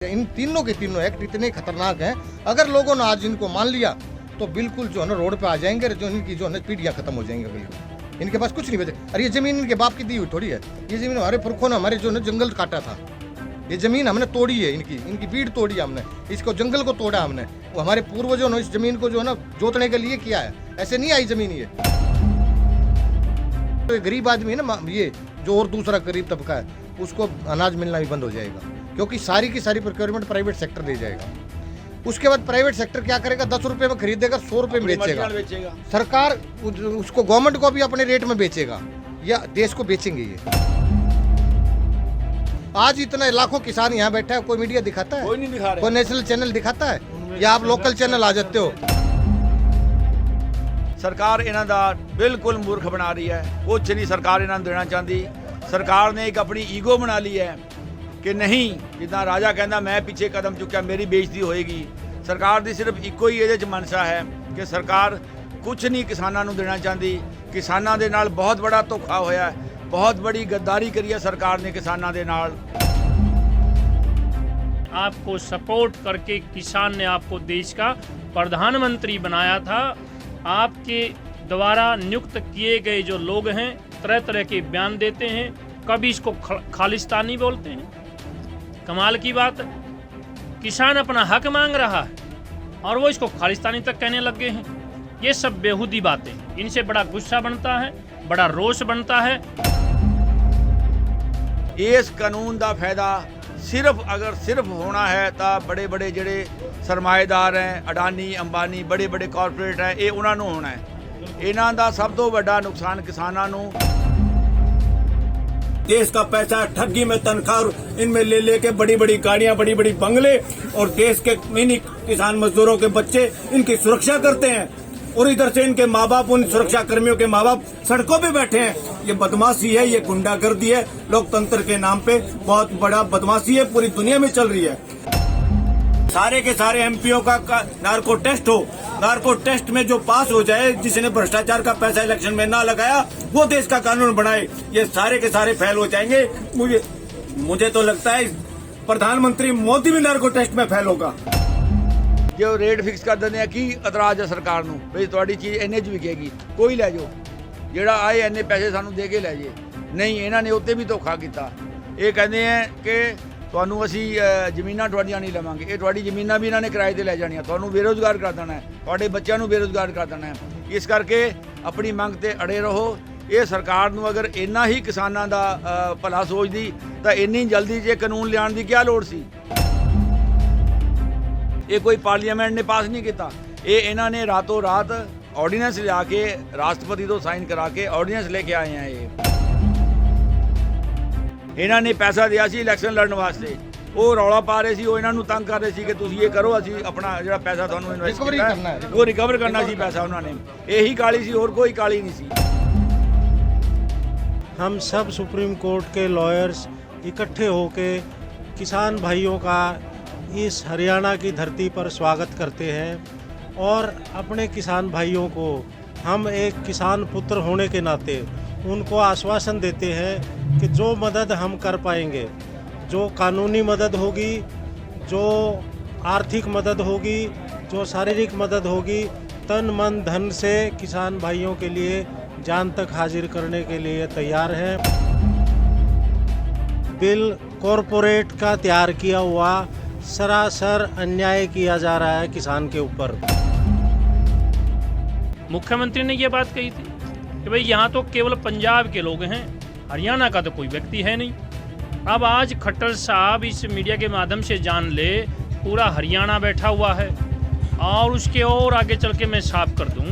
इन तीनों के तीनों एक्ट इतने खतरनाक हैं, अगर लोगों ने आज इनको मान लिया तो बिल्कुल जो है ना रोड पे आ जाएंगे, जो इनकी जो है ना पीढ़ियां खत्म हो जाएंगी। बिल्कुल इनके पास कुछ नहीं बचे। अरे ये जमीन इनके बाप की दी हुई थोड़ी है, ये जमीन हमारे पुरखों ने हमारे जो है जंगल काटा था, ये जमीन हमने तोड़ी है, इनकी बीड़ तोड़ी है हमने, इसको जंगल को तोड़ा हमने। वो हमारे पूर्वजों ने इस जमीन को जो है ना जोतने के लिए किया है, ऐसे नहीं आई जमीन ये। तो गरीब आदमी है ना, ये जो और दूसरा गरीब तबका है उसको अनाज मिलना भी बंद हो जाएगा, क्योंकि सारी की सारी प्रोक्योरमेंट प्राइवेट सेक्टर दे जाएगा। उसके बाद प्राइवेट सेक्टर क्या करेगा, 10 रुपए में खरीदेगा, 100 रुपए में बेचेगा। सरकार उसको गवर्नमेंट को भी अपने रेट में बेचेगा, या देश को बेचेंगे ये। आज इतना लाखों किसान यहाँ बैठा है, कोई मीडिया दिखाता है? कोई नहीं दिखा रहा। कोई नेशनल चैनल दिखाता है? या आप लोकल चैनल आ जाते हो? सरकार इन्हां दा बिल्कुल मूर्ख बना रही है, कुछ नहीं सरकार इन्हां देना चाहती। सरकार ने एक अपनी ईगो बना ली है कि नहीं, जिदा राजा कहता मैं पीछे कदम चुक्या मेरी बेइज्जती होएगी। सरकार की सिर्फ इको ही ये मनसा है कि सरकार कुछ नहीं किसानों को देना चाहती। किसानों के नाल बहुत बड़ा धोखा होया है, बहुत बड़ी गद्दारी करी है सरकार ने किसानों के नाल। आपको सपोर्ट करके किसान ने आपको देश का प्रधानमंत्री बनाया था। आपके द्वारा नियुक्त किए गए जो लोग हैं तरह तरह के बयान देते हैं, कभी इसको खालिस्तानी बोलते हैं। कमाल की बात है, किसान अपना हक मांग रहा है और वो इसको खालिस्तानी तक कहने लग गए हैं। ये सब बेहूदी बातें, इनसे बड़ा गुस्सा बनता है, बड़ा रोष बनता है। इस कानून का फायदा सिर्फ होना है तो बड़े बड़े जेडे सरमाएदार हैं, अडानी अंबानी बड़े बड़े कॉरपोरेट हैं, ये उन्होंने होना है। इन्हां दा सब तो बड़ा नुकसान किसानों नूं। देश का पैसा ठगी में तनख्वाह इनमें ले लेके बड़ी बड़ी गाड़ियां, बड़ी बड़ी बंगले, और देश के इन्हीं किसान मजदूरों के बच्चे इनकी सुरक्षा करते हैं, और इधर से इनके माँ बाप, उन सुरक्षा कर्मियों के माँ बाप सड़कों पे बैठे हैं। ये बदमाशी है, ये गुंडागर्दी है, लोकतंत्र के नाम पे बहुत बड़ा बदमाशी है, पूरी दुनिया में चल रही है। सारे के सारे एमपीओ का नार्को टेस्ट हो, नार्को टेस्ट में जो पास हो जाए, जिसने भ्रष्टाचार का पैसा इलेक्शन में ना लगाया, वो देश का कानून बनाए, ये सारे के सारे फेल हो जाएंगे। मुझे तो लगता है प्रधानमंत्री मोदी भी नार्को टेस्ट में फेल होगा। जो रेट फिक्स कर देने की इतराज है सरकार नूं, भाई तुहाडी चीज़ इन्ने च विकेगी, कोई लै जाओ, जेड़ा आए इन्ने पैसे सानू दे के लै जाए। नहीं, इन्हां ने उत्ते भी धोखा किया। ये कहते हैं कि तुहानू असी जमीनां तुहाडियां नहीं लवांगे, ये तुहाडी जमीनां भी इन्हां ने किराए ते लै जाणियां, तुहानू बेरोजगार कर देना है, तुहाडे बच्चों नू बेरोजगार कर देना है। इस करके अपनी मंग ते अड़े रहो। ये सरकार नू अगर इन्ना ही किसानां दा भला सोचदी तां इन्नी जल्दी जे कानून लियाण दी क्या लोड़ सी। ये कोई पार्लीमेंट ने पास नहीं किया, ये इन्हां ने रातों रात ऑर्डीनेंस लिया के राष्ट्रपति तो साइन करा के ऑर्डीनेंस लेके आए हैं। ये इन्हां ने पैसा दिया सी इलैक्शन लड़न वास्ते, वो रौला पा रहे सी, वो इन्हां नूं तंग कर रहे सी कि तुसीं ये करो, असीं अपना जिहड़ा पैसा तुहानूं इन्वेस्ट करना है वो रिकवर करना सी पैसा। उन्होंने यही काली सी, और कोई काली नहीं सी। हम सब सुप्रीम कोर्ट के लॉयर्स इकट्ठे होके किसान भाइयों का इस हरियाणा की धरती पर स्वागत करते हैं, और अपने किसान भाइयों को हम एक किसान पुत्र होने के नाते उनको आश्वासन देते हैं कि जो मदद हम कर पाएंगे, जो कानूनी मदद होगी, जो आर्थिक मदद होगी, जो शारीरिक मदद होगी, तन मन धन से किसान भाइयों के लिए जान तक हाजिर करने के लिए तैयार हैं। बिल कॉरपोरेट का तैयार किया हुआ सरासर अन्याय किया जा रहा है किसान के ऊपर। मुख्यमंत्री ने यह बात कही थी कि भाई यहाँ तो केवल पंजाब के लोग हैं, हरियाणा का तो कोई व्यक्ति है नहीं। अब आज खट्टर साहब इस मीडिया के माध्यम से जान ले, पूरा हरियाणा बैठा हुआ है। और उसके और आगे चल के मैं साफ कर दूं,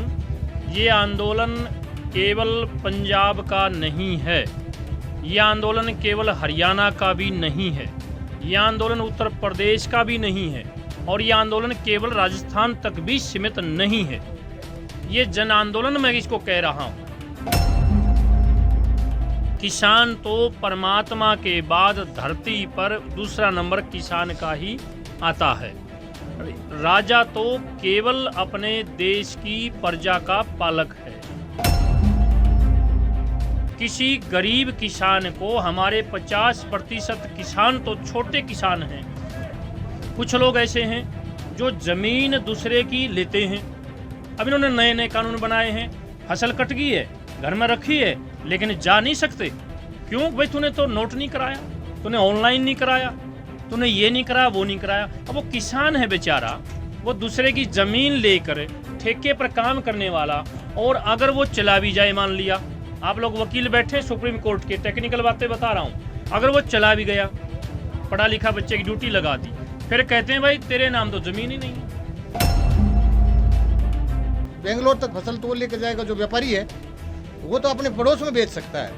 ये आंदोलन केवल पंजाब का नहीं है, ये आंदोलन केवल हरियाणा का भी नहीं है, ये आंदोलन उत्तर प्रदेश का भी नहीं है, और ये आंदोलन केवल राजस्थान तक भी सीमित नहीं है। ये जन आंदोलन मैं इसको कह रहा हूँ। किसान तो परमात्मा के बाद धरती पर दूसरा नंबर किसान का ही आता है। राजा तो केवल अपने देश की प्रजा का पालक है। किसी गरीब किसान को, हमारे 50% किसान तो छोटे किसान हैं, कुछ लोग ऐसे हैं जो ज़मीन दूसरे की लेते हैं। अब इन्होंने नए नए कानून बनाए हैं, फसल कट गई है, घर में रखी है, लेकिन जा नहीं सकते। क्यों भाई? तूने तो नोट नहीं कराया, तूने ऑनलाइन नहीं कराया, तूने ये नहीं कराया, वो नहीं कराया। अब वो किसान है बेचारा, वो दूसरे की ज़मीन लेकर ठेके पर काम करने वाला, और अगर वो चला भी जाए, मान लिया आप लोग वकील बैठे सुप्रीम कोर्ट के, टेक्निकल बातें बता रहा हूँ, अगर वो चला भी गया, पढ़ा लिखा बच्चे की ड्यूटी लगा दी, फिर कहते हैं भाई तेरे नाम तो ज़मीन ही नहीं है। बेंगलोर तक फसल तोड़ लेकर जाएगा जो व्यापारी है, वो तो अपने पड़ोस में बेच सकता है,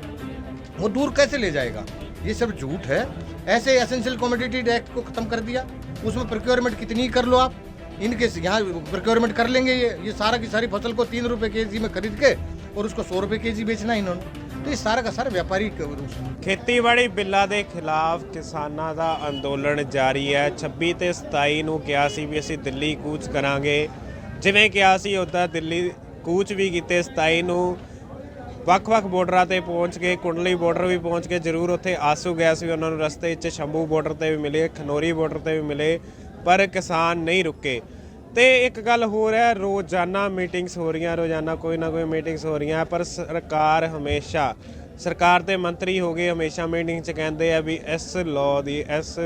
वो दूर कैसे ले जाएगा? ये सब झूठ है। ऐसे एसेंशियल कमोडिटी एक्ट को खत्म कर दिया, उसमें प्रोक्योरमेंट कितनी कर लो आप, इनके यहाँ प्रोक्योरमेंट कर लेंगे। ये सारा की सारी फसल को 3 रुपए केजी में खरीद के और उसको 100 रुपए केजी बेचना इन्होंने। तो ये सारा का सारा व्यापारी ਖੇਤੀਬਾੜੀ ਬਿੱਲਾਂ ਦੇ ਖਿਲਾਫ ਕਿਸਾਨਾਂ ਦਾ ਅੰਦੋਲਨ ਜਾਰੀ ਹੈ। 26 ਤੇ 27 ਨੂੰ ਕਿਹਾ ਸੀ ਵੀ ਅਸੀਂ ਦਿੱਲੀ ਕੂਚ ਕਰਾਂਗੇ, ਜਿਵੇਂ ਕਿਹਾ ਸੀ ਉੱਦਾਂ ਦਿੱਲੀ ਕੂਚ ਵੀ ਕੀਤੇ। 27 ਨੂੰ ਵੱਖ-ਵੱਖ ਬਾਰਡਰਾਂ ਤੇ ਪਹੁੰਚ ਕੇ, ਕੁੰਡਲੀ ਬਾਰਡਰ ਵੀ ਪਹੁੰਚ ਕੇ, ਜ਼ਰੂਰ ਉੱਥੇ ਆਸੂ ਗੈਸ ਵੀ ਉਹਨਾਂ ਨੂੰ ਰਸਤੇ 'ਚ ਸ਼ੰਭੂ ਬਾਰਡਰ ਤੇ ਵੀ ਮਿਲੇ, ਖਨੌਰੀ ਬਾਰਡਰ ਤੇ ਵੀ ਮਿਲੇ, ਪਰ ਕਿਸਾਨ ਨਹੀਂ ਰੁਕੇ। ਤੇ ਇੱਕ ਗੱਲ ਹੋਰ ਹੈ, ਰੋਜ਼ਾਨਾ ਮੀਟਿੰਗਸ ਹੋ ਰਹੀਆਂ, ਰੋਜ਼ਾਨਾ ਕੋਈ ਨਾ ਕੋਈ ਮੀਟਿੰਗਸ ਹੋ ਰਹੀਆਂ, ਪਰ ਸਰਕਾਰ ਹਮੇਸ਼ਾ, ਸਰਕਾਰ ਦੇ ਮੰਤਰੀ ਹੋ ਗਏ, ਹਮੇਸ਼ਾ ਮੀਟਿੰਗ 'ਚ ਕਹਿੰਦੇ ਆ ਵੀ ਇਸ ਲਾਅ ਦੀ, ਇਸ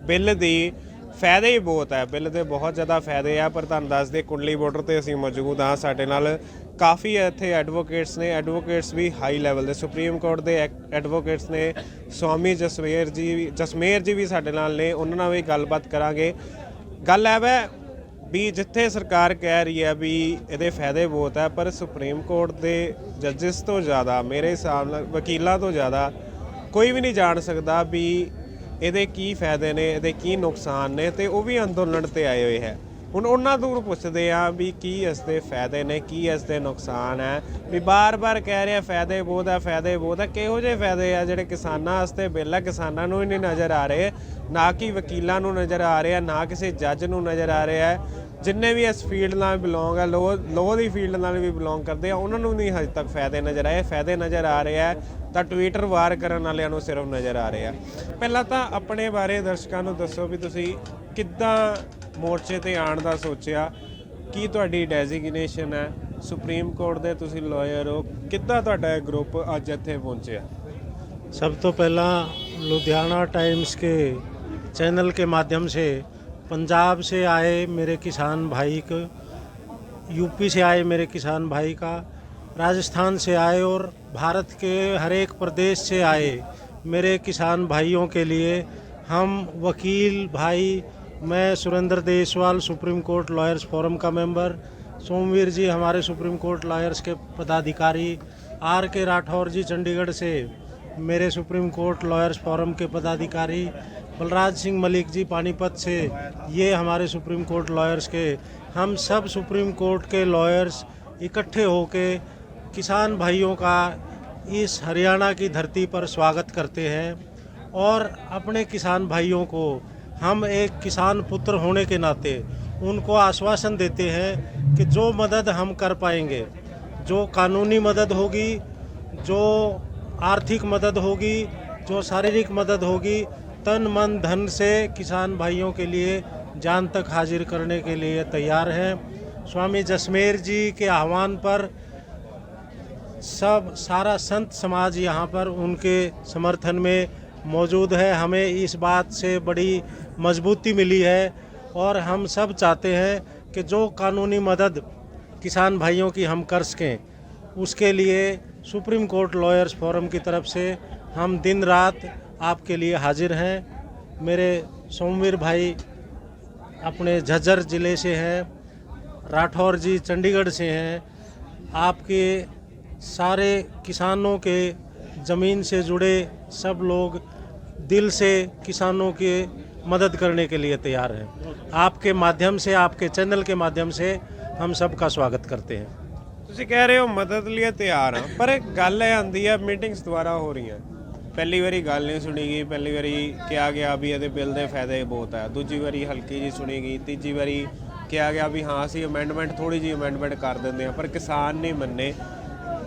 ਬਿੱਲ ਦੀ ਫਾਇਦੇ ਹੀ ਬਹੁਤ ਹੈ, ਬਿੱਲ ਦੇ ਬਹੁਤ ਜ਼ਿਆਦਾ ਫਾਇਦੇ ਆ। ਪਰ ਤੁਹਾਨੂੰ ਦੱਸ ਦੇ, ਕੁੰਡਲੀ ਬਾਰਡਰ ਤੇ ਅਸੀਂ ਮੌਜੂਦ ਹਾਂ, ਸਾਡੇ ਨਾਲ ਕਾਫੀ ਇੱਥੇ ਐਡਵੋਕੇਟਸ ਨੇ, ਐਡਵੋਕੇਟਸ ਵੀ ਹਾਈ ਲੈਵਲ ਦੇ, ਸੁਪਰੀਮ ਕੋਰਟ ਦੇ ਐਡਵੋਕੇਟਸ ਨੇ। ਸਵਾਮੀ ਜਸਮੇਰ ਜੀ ਵੀ ਸਾਡੇ ਨਾਲ ਨੇ, ਉਹਨਾਂ ਨਾਲ ਵੀ ਗੱਲਬਾਤ ਕਰਾਂਗੇ। ਗੱਲ ਹੈ ਵੈ ਵੀ ਜਿੱਥੇ ਸਰਕਾਰ ਕਹਿ ਰਹੀ ਹੈ ਵੀ ਇਹਦੇ ਫਾਇਦੇ ਬਹੁਤ ਹੈ, ਪਰ ਸੁਪਰੀਮ ਕੋਰਟ ਦੇ ਜੱਜਿਸ ਤੋਂ ਜ਼ਿਆਦਾ, ਮੇਰੇ ਹਿਸਾਬ ਨਾਲ ਵਕੀਲਾਂ ਤੋਂ ਜ਼ਿਆਦਾ ਕੋਈ ਵੀ ਨਹੀਂ ਜਾਣ ਸਕਦਾ ਵੀ ਇਹਦੇ ਕੀ ਫਾਇਦੇ ਨੇ, ਇਹਦੇ ਕੀ ਨੁਕਸਾਨ ਨੇ। ਤੇ ਉਹ ਵੀ ਅੰਦੋਲਨ ਤੇ ਆਏ ਹੋਏ ਹੈ। ਹੁਣ ਉਹਨਾਂ ਤੋਂ ਪੁੱਛਦੇ ਆ ਵੀ ਕੀ ਇਸ ਦੇ ਫਾਇਦੇ ਨੇ, ਕੀ ਇਸ ਦੇ ਨੁਕਸਾਨ ਹੈ। ਵੀ ਬਾਰ-ਬਾਰ ਕਹਿ ਰਿਹਾ ਫਾਇਦੇ ਬਹੁਤ ਹੈ, ਫਾਇਦੇ ਬਹੁਤ ਹੈ। ਕਿਹੋ ਜਿਹੇ ਫਾਇਦੇ ਆ ਜਿਹੜੇ ਕਿਸਾਨਾਂ ਵਾਸਤੇ ਬਿੱਲ ਹੈ, ਕਿਸਾਨਾਂ ਨੂੰ ਹੀ ਨਹੀਂ ਨਜ਼ਰ ਆ ਰਹੇ, ਨਾ ਕਿ ਵਕੀਲਾਂ ਨੂੰ ਨਜ਼ਰ ਆ ਰਹੇ ਆ, ਨਾ ਕਿਸੇ ਜੱਜ ਨੂੰ ਨਜ਼ਰ ਆ ਰਿਹਾ ਹੈ। ਜਿੰਨੇ ਵੀ ਇਸ ਫੀਲਡ ਨਾਲ ਬਿਲੋਂਗ ਹੈ, ਲੋਅ ਦੀ ਫੀਲਡ ਨਾਲ ਵੀ ਬਿਲੋਂਗ ਕਰਦੇ ਆ, ਉਹਨਾਂ ਨੂੰ ਨਹੀਂ ਹਜੇ ਤੱਕ ਫਾਇਦੇ ਨਜ਼ਰ ਆਏ। ਫਾਇਦੇ ਨਜ਼ਰ ਆ ਰਹੇ ਆ ਤਾਂ ਟਵਿੱਟਰ ਵਾਰ ਕਰਨ ਵਾਲਿਆਂ ਨੂੰ ਸਿਰਫ ਨਜ਼ਰ ਆ ਰਹੇ ਆ। ਪਹਿਲਾਂ ਤਾਂ ਆਪਣੇ ਬਾਰੇ ਦਰਸ਼ਕਾਂ ਨੂੰ ਦੱਸੋ ਵੀ ਤੁਸੀਂ ਕਿੱਦਾਂ ਮੋਰਚੇ ਤੇ ਆਉਣ ਦਾ ਸੋਚਿਆ, ਕੀ ਤੁਹਾਡੀ ਡੈਜ਼ਿਗਨੇਸ਼ਨ ਹੈ, ਸੁਪਰੀਮ ਕੋਰਟ ਦੇ ਤੁਸੀਂ ਲਾਇਰ ਹੋ, ਕਿੱਦਾਂ ਤੁਹਾਡਾ ਇਹ ਗਰੁੱਪ ਅੱਜ ਇੱਥੇ ਪਹੁੰਚਿਆ? सब तो पहला लुधियाना टाइम्स के चैनल के माध्यम से पंजाब से आए मेरे किसान भाई को, यूपी से आए मेरे किसान भाई का, राजस्थान से आए और भारत के हर एक प्रदेश से आए मेरे किसान भाइयों के लिए हम वकील भाई, मैं Surendra Deswal supreme court lawyers forum का मेंबर, सोमवीर जी हमारे सुप्रीम कोर्ट लॉयर्स के पदाधिकारी, आर के राठौर जी चंडीगढ़ से मेरे सुप्रीम कोर्ट लॉयर्स फोरम के पदाधिकारी, बलराज सिंह मलिक जी पानीपत से, ये हमारे सुप्रीम कोर्ट लॉयर्स के, हम सब सुप्रीम कोर्ट के लॉयर्स इकट्ठे होके किसान भाइयों का इस हरियाणा की धरती पर स्वागत करते हैं। और अपने किसान भाइयों को हम एक किसान पुत्र होने के नाते उनको आश्वासन देते हैं कि जो मदद हम कर पाएंगे, जो कानूनी मदद होगी, जो आर्थिक मदद होगी, जो शारीरिक मदद होगी, तन मन धन से किसान भाइयों के लिए जान तक हाजिर करने के लिए तैयार हैं। स्वामी जसमेर जी के आह्वान पर सारा संत समाज यहाँ पर उनके समर्थन में मौजूद है। हमें इस बात से बड़ी मजबूती मिली है और हम सब चाहते हैं कि जो कानूनी मदद किसान भाइयों की हम कर सकें, उसके लिए सुप्रीम कोर्ट लॉयर्स फोरम की तरफ से हम दिन रात आपके लिए हाजिर हैं। मेरे सोमवीर भाई अपने झज्जर ज़िले से हैं, राठौर जी चंडीगढ़ से हैं। आपके सारे किसानों के ज़मीन से जुड़े सब लोग दिल से किसानों की मदद करने के लिए तैयार हैं। आपके माध्यम से, आपके चैनल के माध्यम से हम सबका स्वागत करते हैं। ਤੁਸੀਂ ਕਹਿ ਰਹੇ ਹੋ ਮਦਦ ਲਈ ਤਿਆਰ ਹਾਂ, ਪਰ ਗੱਲ ਇਹ ਆਉਂਦੀ ਹੈ ਮੀਟਿੰਗਸ ਦੁਆਰਾ ਹੋ ਰਹੀਆਂ। ਪਹਿਲੀ ਵਾਰੀ ਗੱਲ ਨਹੀਂ ਸੁਣੀ ਗਈ, ਪਹਿਲੀ ਵਾਰੀ ਕਿਹਾ ਗਿਆ ਵੀ ਇਹਦੇ ਬਿੱਲ ਦੇ ਫਾਇਦੇ ਬਹੁਤ ਹੈ, ਦੂਜੀ ਵਾਰੀ ਹਲਕੀ ਜੀ ਸੁਣੀ ਗਈ, ਤੀਜੀ ਵਾਰੀ ਕਿਹਾ ਗਿਆ ਵੀ ਹਾਂ ਅਸੀਂ ਅਮੈਂਡਮੈਂਟ, ਥੋੜ੍ਹੀ ਜਿਹੀ ਅਮੈਂਡਮੈਂਟ ਕਰ ਦਿੰਦੇ ਹਾਂ, ਪਰ ਕਿਸਾਨ ਨਹੀਂ ਮੰਨੇ।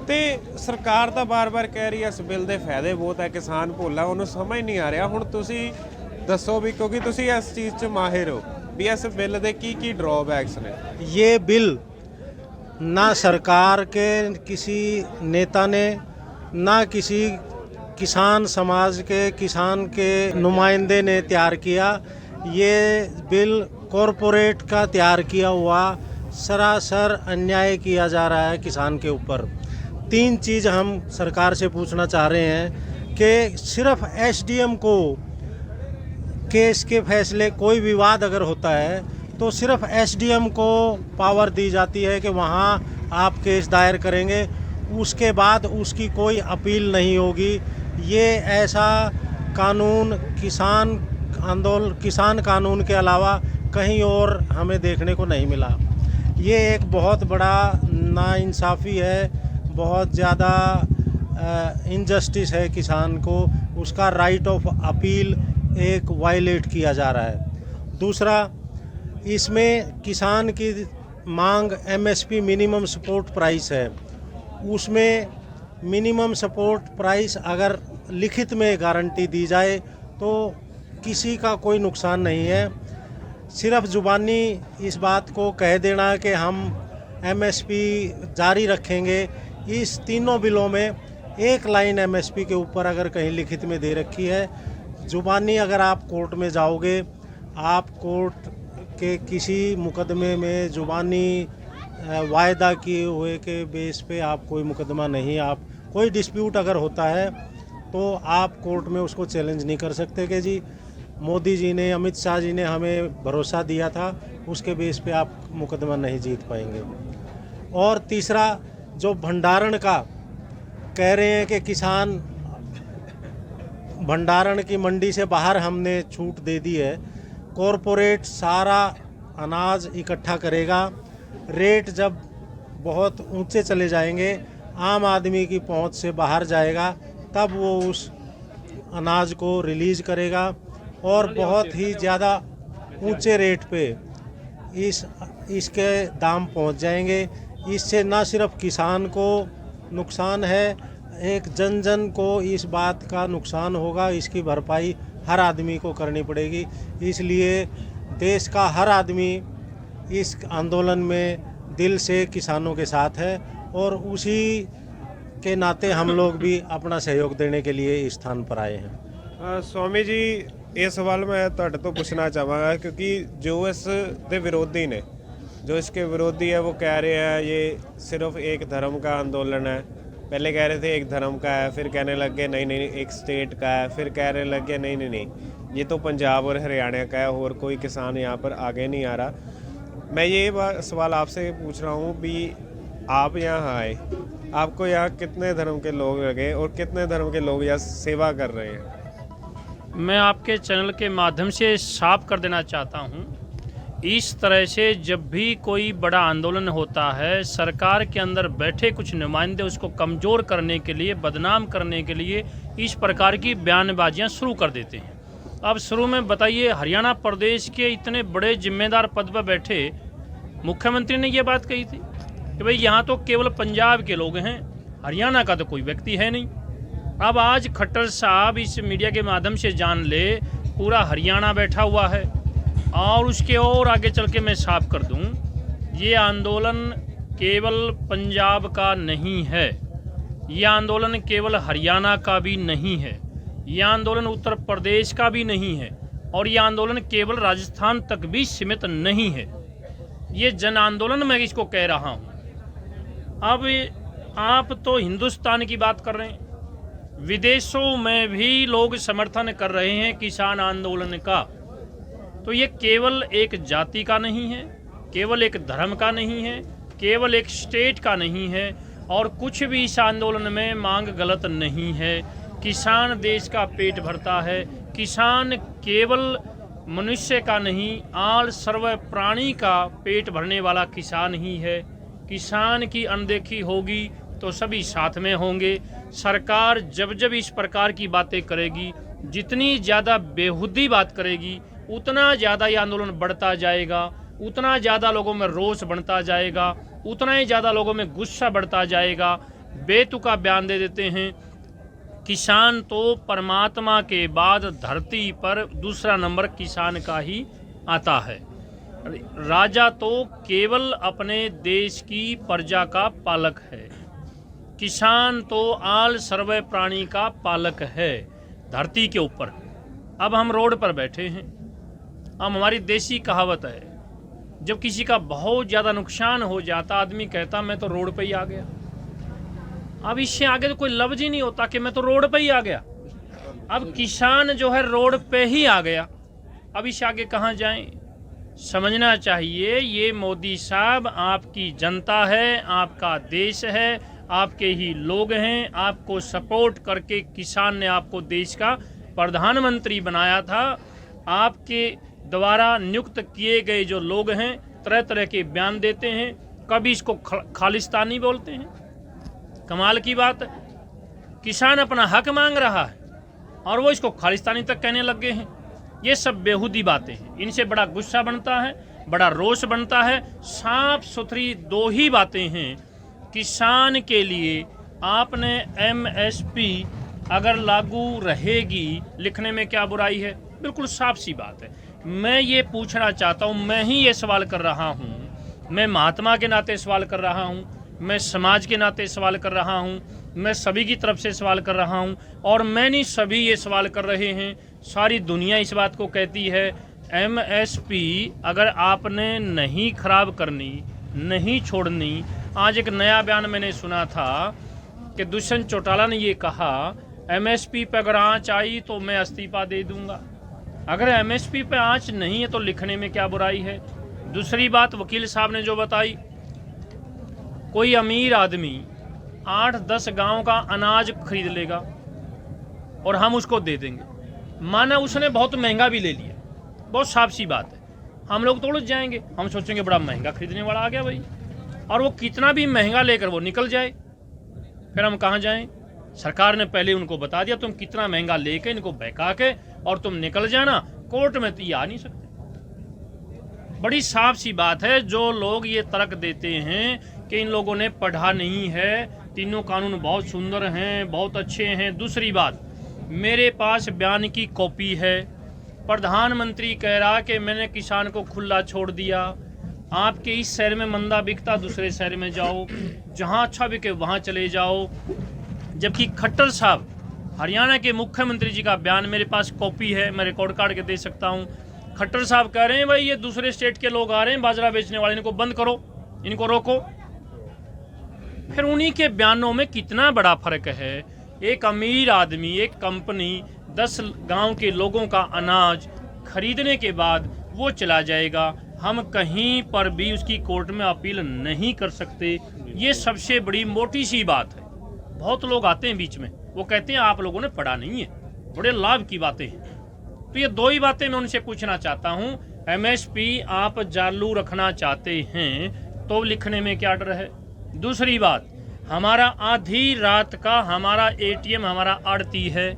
ਤੇ ਸਰਕਾਰ ਤਾਂ ਬਾਰ-ਬਾਰ ਕਹਿ ਰਹੀ ਹੈ ਇਸ ਬਿੱਲ ਦੇ ਫਾਇਦੇ ਬਹੁਤ ਹੈ, ਕਿਸਾਨ ਭੋਲਾ, ਉਹਨੂੰ ਸਮਝ ਨਹੀਂ ਆ ਰਿਹਾ। ਹੁਣ ਤੁਸੀਂ ਦੱਸੋ ਵੀ ਕਿਉਂਕਿ ਤੁਸੀਂ ਇਸ ਚੀਜ਼ 'ਚ ਮਾਹਿਰ ਹੋ ਵੀ ਇਸ ਬਿੱਲ ਦੇ ਕੀ ਡrawbacks ਨੇ। ये बिल ना सरकार के किसी नेता ने, ना किसी किसान समाज के, किसान के नुमाइंदे ने तैयार किया। ये बिल कॉरपोरेट का तैयार किया हुआ सरासर अन्याय किया जा रहा है किसान के ऊपर। 3 चीज़ हम सरकार से पूछना चाह रहे हैं कि सिर्फ एसडीएम को केस के फैसले, कोई विवाद अगर होता है तो सिर्फ एसडीएम को पावर दी जाती है कि वहाँ आप केस दायर करेंगे, उसके बाद उसकी कोई अपील नहीं होगी। ये ऐसा कानून किसान कानून के अलावा कहीं और हमें देखने को नहीं मिला। ये एक बहुत बड़ा नाइंसाफ़ी है, बहुत ज़्यादा इनजस्टिस है किसान को, उसका राइट ऑफ अपील एक वायलेट किया जा रहा है। दूसरा, इसमें किसान की मांग एमएसपी मिनिमम सपोर्ट प्राइस है, उसमें मिनिमम सपोर्ट प्राइस अगर लिखित में गारंटी दी जाए तो किसी का कोई नुकसान नहीं है। सिर्फ ज़ुबानी इस बात को कह देना कि हम एमएसपी जारी रखेंगे, इस तीनों बिलों में एक लाइन एमएसपी के ऊपर अगर कहीं लिखित में दे रखी है, ज़ुबानी अगर आप कोर्ट में जाओगे, आप कोर्ट के किसी मुकदमे में ज़ुबानी वायदा किए हुए के बेस पे आप कोई मुकदमा नहीं, आप कोई डिस्प्यूट अगर होता है तो आप कोर्ट में उसको चैलेंज नहीं कर सकते कि जी मोदी जी ने, अमित शाह जी ने हमें भरोसा दिया था, उसके बेस पे आप मुकदमा नहीं जीत पाएंगे। और तीसरा, जो भंडारण का कह रहे हैं कि किसान भंडारण की मंडी से बाहर हमने छूट दे दी है, कॉरपोरेट सारा अनाज इकट्ठा करेगा, रेट जब बहुत ऊंचे चले जाएंगे, आम आदमी की पहुंच से बाहर जाएगा, तब वो उस अनाज को रिलीज़ करेगा और बहुत ही ज़्यादा ऊंचे रेट पे इसके दाम पहुंच जाएंगे। इससे न सिर्फ किसान को नुकसान है, एक जन जन को इस बात का नुकसान होगा, इसकी भरपाई हर आदमी को करनी पड़ेगी। इसलिए देश का हर आदमी इस आंदोलन में दिल से किसानों के साथ है और उसी के नाते हम लोग भी अपना सहयोग देने के लिए इस स्थान पर आए हैं। स्वामी जी, ये सवाल मैं ਤੁਹਾਡੇ ਤੋਂ ਪੁੱਛਣਾ ਚਾਹਾਂਗਾ क्योंकि जो इस ਦੇ विरोधी ने, जो इसके विरोधी है, वो कह रहे हैं ये सिर्फ एक धर्म का आंदोलन है। पहले कह रहे थे एक धर्म का है, फिर कहने लग गए नहीं नहीं एक स्टेट का है, फिर कहने लग गए नहीं नहीं नहीं ये तो पंजाब और हरियाणा का है और कोई किसान यहाँ पर आगे नहीं आ रहा। मैं ये सवाल आपसे पूछ रहा हूँ भी आप यहाँ आए, आपको यहाँ कितने धर्म के लोग लगे और कितने धर्म के लोग यहाँ सेवा कर रहे हैं? मैं आपके चैनल के माध्यम से साफ कर देना चाहता हूँ, इस तरह से जब भी कोई बड़ा आंदोलन होता है, सरकार के अंदर बैठे कुछ नुमाइंदे उसको कमज़ोर करने के लिए, बदनाम करने के लिए इस प्रकार की बयानबाजियाँ शुरू कर देते हैं। अब शुरू में बताइए, हरियाणा प्रदेश के इतने बड़े जिम्मेदार पद पर बैठे मुख्यमंत्री ने ये बात कही थी कि भाई यहाँ तो केवल पंजाब के लोग हैं, हरियाणा का तो कोई व्यक्ति है नहीं। अब आज खट्टर साहब इस मीडिया के माध्यम से जान ले, पूरा हरियाणा बैठा हुआ है। और उसके और आगे चल के मैं साफ कर दूं, ये आंदोलन केवल पंजाब का नहीं है, ये आंदोलन केवल हरियाणा का भी नहीं है, ये आंदोलन उत्तर प्रदेश का भी नहीं है, और ये आंदोलन केवल राजस्थान तक भी सीमित नहीं है। ये जन आंदोलन मैं इसको कह रहा हूँ। अब आप तो हिंदुस्तान की बात कर रहे हैं, विदेशों में भी लोग समर्थन कर रहे हैं किसान आंदोलन का। तो ये केवल एक जाति का नहीं है, केवल एक धर्म का नहीं है, केवल एक स्टेट का नहीं है, और कुछ भी इस आंदोलन में मांग गलत नहीं है। किसान देश का पेट भरता है, किसान केवल मनुष्य का नहीं, आल सर्व प्राणी का पेट भरने वाला किसान ही है। किसान की अनदेखी होगी तो सभी साथ में होंगे। सरकार जब जब इस प्रकार की बातें करेगी, जितनी ज़्यादा बेहुदी बात करेगी, उतना ज़्यादा ये आंदोलन बढ़ता जाएगा, उतना ज़्यादा लोगों में रोष बढ़ता जाएगा, उतना ही ज़्यादा लोगों में गुस्सा बढ़ता जाएगा। बेतुका बयान दे देते हैं। किसान तो परमात्मा के बाद धरती पर दूसरा नंबर किसान का ही आता है। राजा तो केवल अपने देश की प्रजा का पालक है, किसान तो आल सर्व प्राणी का पालक है धरती के ऊपर। अब हम रोड पर बैठे हैं। अब हमारी देसी कहावत है, जब किसी का बहुत ज़्यादा नुकसान हो जाता आदमी कहता मैं तो रोड पे ही आ गया। अब इससे आगे तो कोई लफ्ज ही नहीं होता कि मैं तो रोड पे ही आ गया। अब किसान जो है रोड पे ही आ गया, अब इससे आगे कहाँ जाएं? समझना चाहिए ये मोदी साहब आपकी जनता है, आपका देश है, आपके ही लोग हैं। आपको सपोर्ट करके किसान ने आपको देश का प्रधानमंत्री बनाया था। आपके द्वारा नियुक्त किए गए जो लोग हैं तरह तरह के बयान देते हैं, कभी इसको खालिस्तानी बोलते हैं। कमाल की बात है, किसान अपना हक मांग रहा है और वो इसको खालिस्तानी तक कहने लग गए हैं। ये सब बेहूदी बातें हैं, इनसे बड़ा गुस्सा बनता है, बड़ा रोष बनता है। साफ सुथरी दो ही बातें हैं, किसान के लिए आपने MSP अगर लागू रहेगी, लिखने में क्या बुराई है? बिल्कुल साफ सी बात है। मैं ये पूछना चाहता हूँ, मैं ही ये सवाल कर रहा हूँ, मैं महात्मा के नाते सवाल कर रहा हूँ, मैं समाज के नाते सवाल कर रहा हूँ, मैं सभी की तरफ से सवाल कर रहा हूँ, और मैं नहीं सभी ये सवाल कर रहे हैं। सारी दुनिया इस बात को कहती है MSP अगर आपने नहीं खराब करनी, नहीं छोड़नी। आज एक नया बयान मैंने सुना था कि दुष्यंत चौटाला ने ये कहा MSP पे अगर आँच आई तो मैं इस्तीफा दे दूंगा। अगर MSP पे आँच नहीं है तो लिखने में क्या बुराई है? दूसरी बात वकील साहब ने जो बताई, कोई अमीर आदमी 8-10 गांव का अनाज खरीद लेगा और हम उसको दे देंगे, माना उसने बहुत महंगा भी ले लिया, बहुत साफ सी बात है। हम लोग तो उलझ जाएंगे, हम सोचेंगे बड़ा महंगा खरीदने वाला आ गया भाई, और वो कितना भी महंगा लेकर वो निकल जाए, फिर हम कहाँ जाएं? सरकार ने पहले उनको बता दिया तुम कितना महंगा लेके इनको बहका के और तुम निकल जाना, कोर्ट में तो ये आ नहीं सकते। बड़ी साफ सी बात है। जो लोग ये तर्क देते हैं कि इन लोगों ने पढ़ा नहीं है, तीनों कानून बहुत सुंदर हैं, बहुत अच्छे हैं। दूसरी बात, मेरे पास बयान की कॉपी है, प्रधानमंत्री कह रहा कि मैंने किसान को खुला छोड़ दिया, आपके इस शहर में मंदा बिकता दूसरे शहर में जाओ, जहां अच्छा बिके वहां चले जाओ। जबकि खट्टर साहब हरियाणा के मुख्यमंत्री जी का बयान मेरे पास कॉपी है, मैं रिकॉर्ड काट के दे सकता हूं। खट्टर साहब कह रहे हैं भाई ये दूसरे स्टेट के लोग आ रहे हैं बाजरा बेचने वाले, इनको बंद करो, इनको रोको। फिर उन्हीं के बयानों में कितना बड़ा फर्क है। एक अमीर आदमी, एक कंपनी 10 गांव के लोगों का अनाज खरीदने के बाद वो चला जाएगा, हम कहीं पर भी उसकी कोर्ट में अपील नहीं कर सकते। ये सबसे बड़ी मोटी सी बात है। बहुत लोग आते हैं बीच में, वो कहते हैं आप लोगों ने पढ़ा नहीं है, बड़े लाभ की बातें हैं। तो ये दो ही बातें मैं उनसे पूछना चाहता हूँ। MSP आप चालू रखना चाहते हैं तो लिखने में क्या डर है? दूसरी बात, हमारा आधी रात का हमारा ATM हमारा आड़ती है,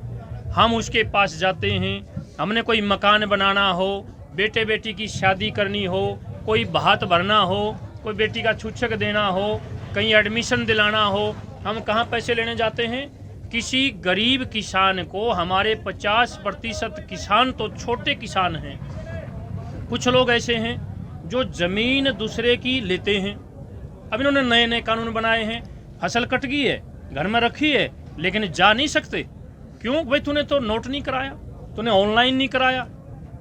हम उसके पास जाते हैं, हमने कोई मकान बनाना हो, बेटे बेटी की शादी करनी हो, कोई बहात भरना हो, कोई बेटी का छूछक देना हो, कहीं एडमिशन दिलाना हो, हम कहाँ पैसे लेने जाते हैं? किसी गरीब किसान को। हमारे 50% किसान तो छोटे किसान हैं। कुछ लोग ऐसे हैं जो ज़मीन दूसरे की लेते हैं। अब इन्होंने नए नए कानून बनाए हैं, फसल कट गई है, घर में रखी है, लेकिन जा नहीं सकते। क्यों भाई? तूने तो नोट नहीं कराया, तूने ऑनलाइन नहीं कराया,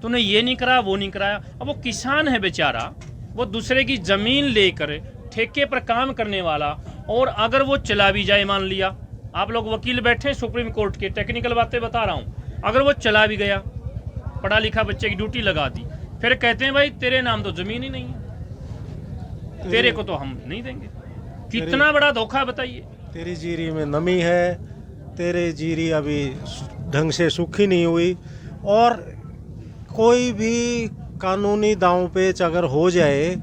तूने ये नहीं कराया, वो नहीं कराया। अब वो किसान है बेचारा, वो दूसरे की ज़मीन लेकर ठेके पर काम करने वाला, और अगर वो चला भी जाए, मान लिया आप लोग वकील बैठे सुप्रीम कोर्ट के, टेक्निकल बातें बता रहा हूँ, अगर वो चला भी गया, पढ़ा लिखा बच्चे की ड्यूटी लगा दी, फिर कहते हैं भाई तेरे नाम तो ज़मीन ही नहीं है, तेरे को तो हम नहीं देंगे। कितना बड़ा धोखा बताइए। तेरी जीरी में नमी है, तेरे जीरी अभी ढंग से सूखी नहीं हुई, और कोई भी कानूनी दांव पेच अगर हो जाए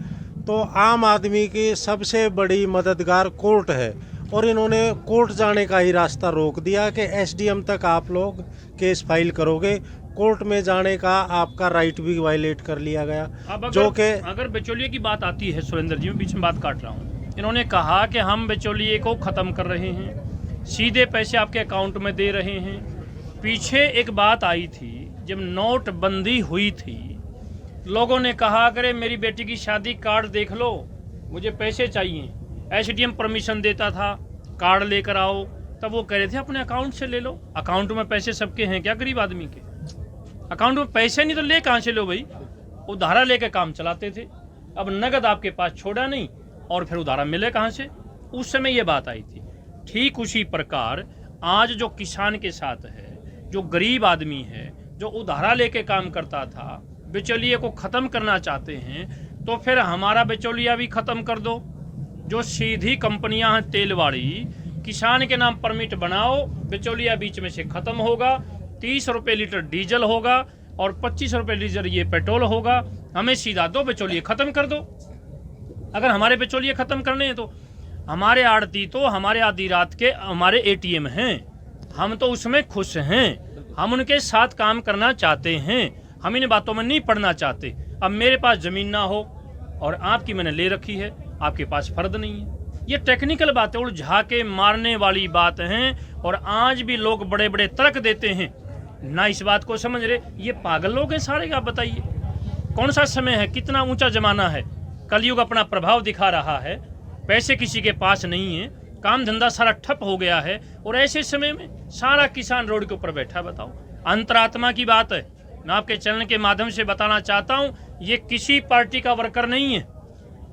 तो आम आदमी की सबसे बड़ी मददगार कोर्ट है, और इन्होंने कोर्ट जाने का ही रास्ता रोक दिया कि SDM तक आप लोग केस फाइल करोगे, कोर्ट में जाने का आपका राइट भी वायलेट कर लिया गया। अब जो कि अगर बिचौलिए की बात आती है, सुरेंद्र जी मैं बीच में बात काट रहा हूँ, इन्होंने कहा कि हम बिचौलिए को ख़त्म कर रहे हैं, सीधे पैसे आपके अकाउंट में दे रहे हैं। पीछे एक बात आई थी, जब नोटबंदी हुई थी, लोगों ने कहा करे मेरी बेटी की शादी, कार्ड देख लो, मुझे पैसे चाहिए। एसडीएम परमिशन देता था, कार्ड लेकर आओ, तब वो कह रहे थे अपने अकाउंट से ले लो। अकाउंट में पैसे सबके हैं क्या, गरीब आदमी के अकाउंट में पैसे नहीं तो ले कहाँ से लो भाई। उधारा लेकर काम चलाते थे। अब नगद आपके पास छोड़ा नहीं और फिर उधारा मिले कहाँ से, उस समय ये बात आई थी। ठीक उसी प्रकार आज जो किसान के साथ है, जो गरीब आदमी है, जो उधारा लेके काम करता था, बिचौलिए को ख़त्म करना चाहते हैं, तो फिर हमारा बिचौलिया भी ख़त्म कर दो। जो सीधी कंपनियां हैं तेलवाड़ी, किसान के नाम परमिट बनाओ, बिचौलिया बीच में से ख़त्म होगा। 30 रुपये लीटर डीजल होगा और 25 रुपये लीटर ये पेट्रोल होगा। हमें सीधा दो, बिचौलिए ख़त्म कर दो। अगर हमारे बिचौलिए ख़त्म करने हैं तो हमारे आड़ती तो हमारे आधी रात के हमारे एटीएम हैं, हम तो उसमें खुश हैं, हम उनके साथ काम करना चाहते हैं, हम इन बातों में नहीं पड़ना चाहते। अब मेरे पास ज़मीन ना हो और आपकी मैंने ले रखी है, आपके पास फर्द नहीं है, ये टेक्निकल बातें उलझा के मारने वाली बात हैं। और आज भी लोग बड़े बड़े तर्क देते हैं, ना इस बात को समझ रहे। ये पागल लोग हैं सारे। आप बताइए कौन सा समय है, कितना ऊंचा जमाना है, कलयुग अपना प्रभाव दिखा रहा है, पैसे किसी के पास नहीं है, काम धंधा सारा ठप हो गया है, और ऐसे समय में सारा किसान रोड के ऊपर बैठा। बताओ, अंतरात्मा की बात है। मैं आपके चैनल के माध्यम से बताना चाहता हूँ, ये किसी पार्टी का वर्कर नहीं है,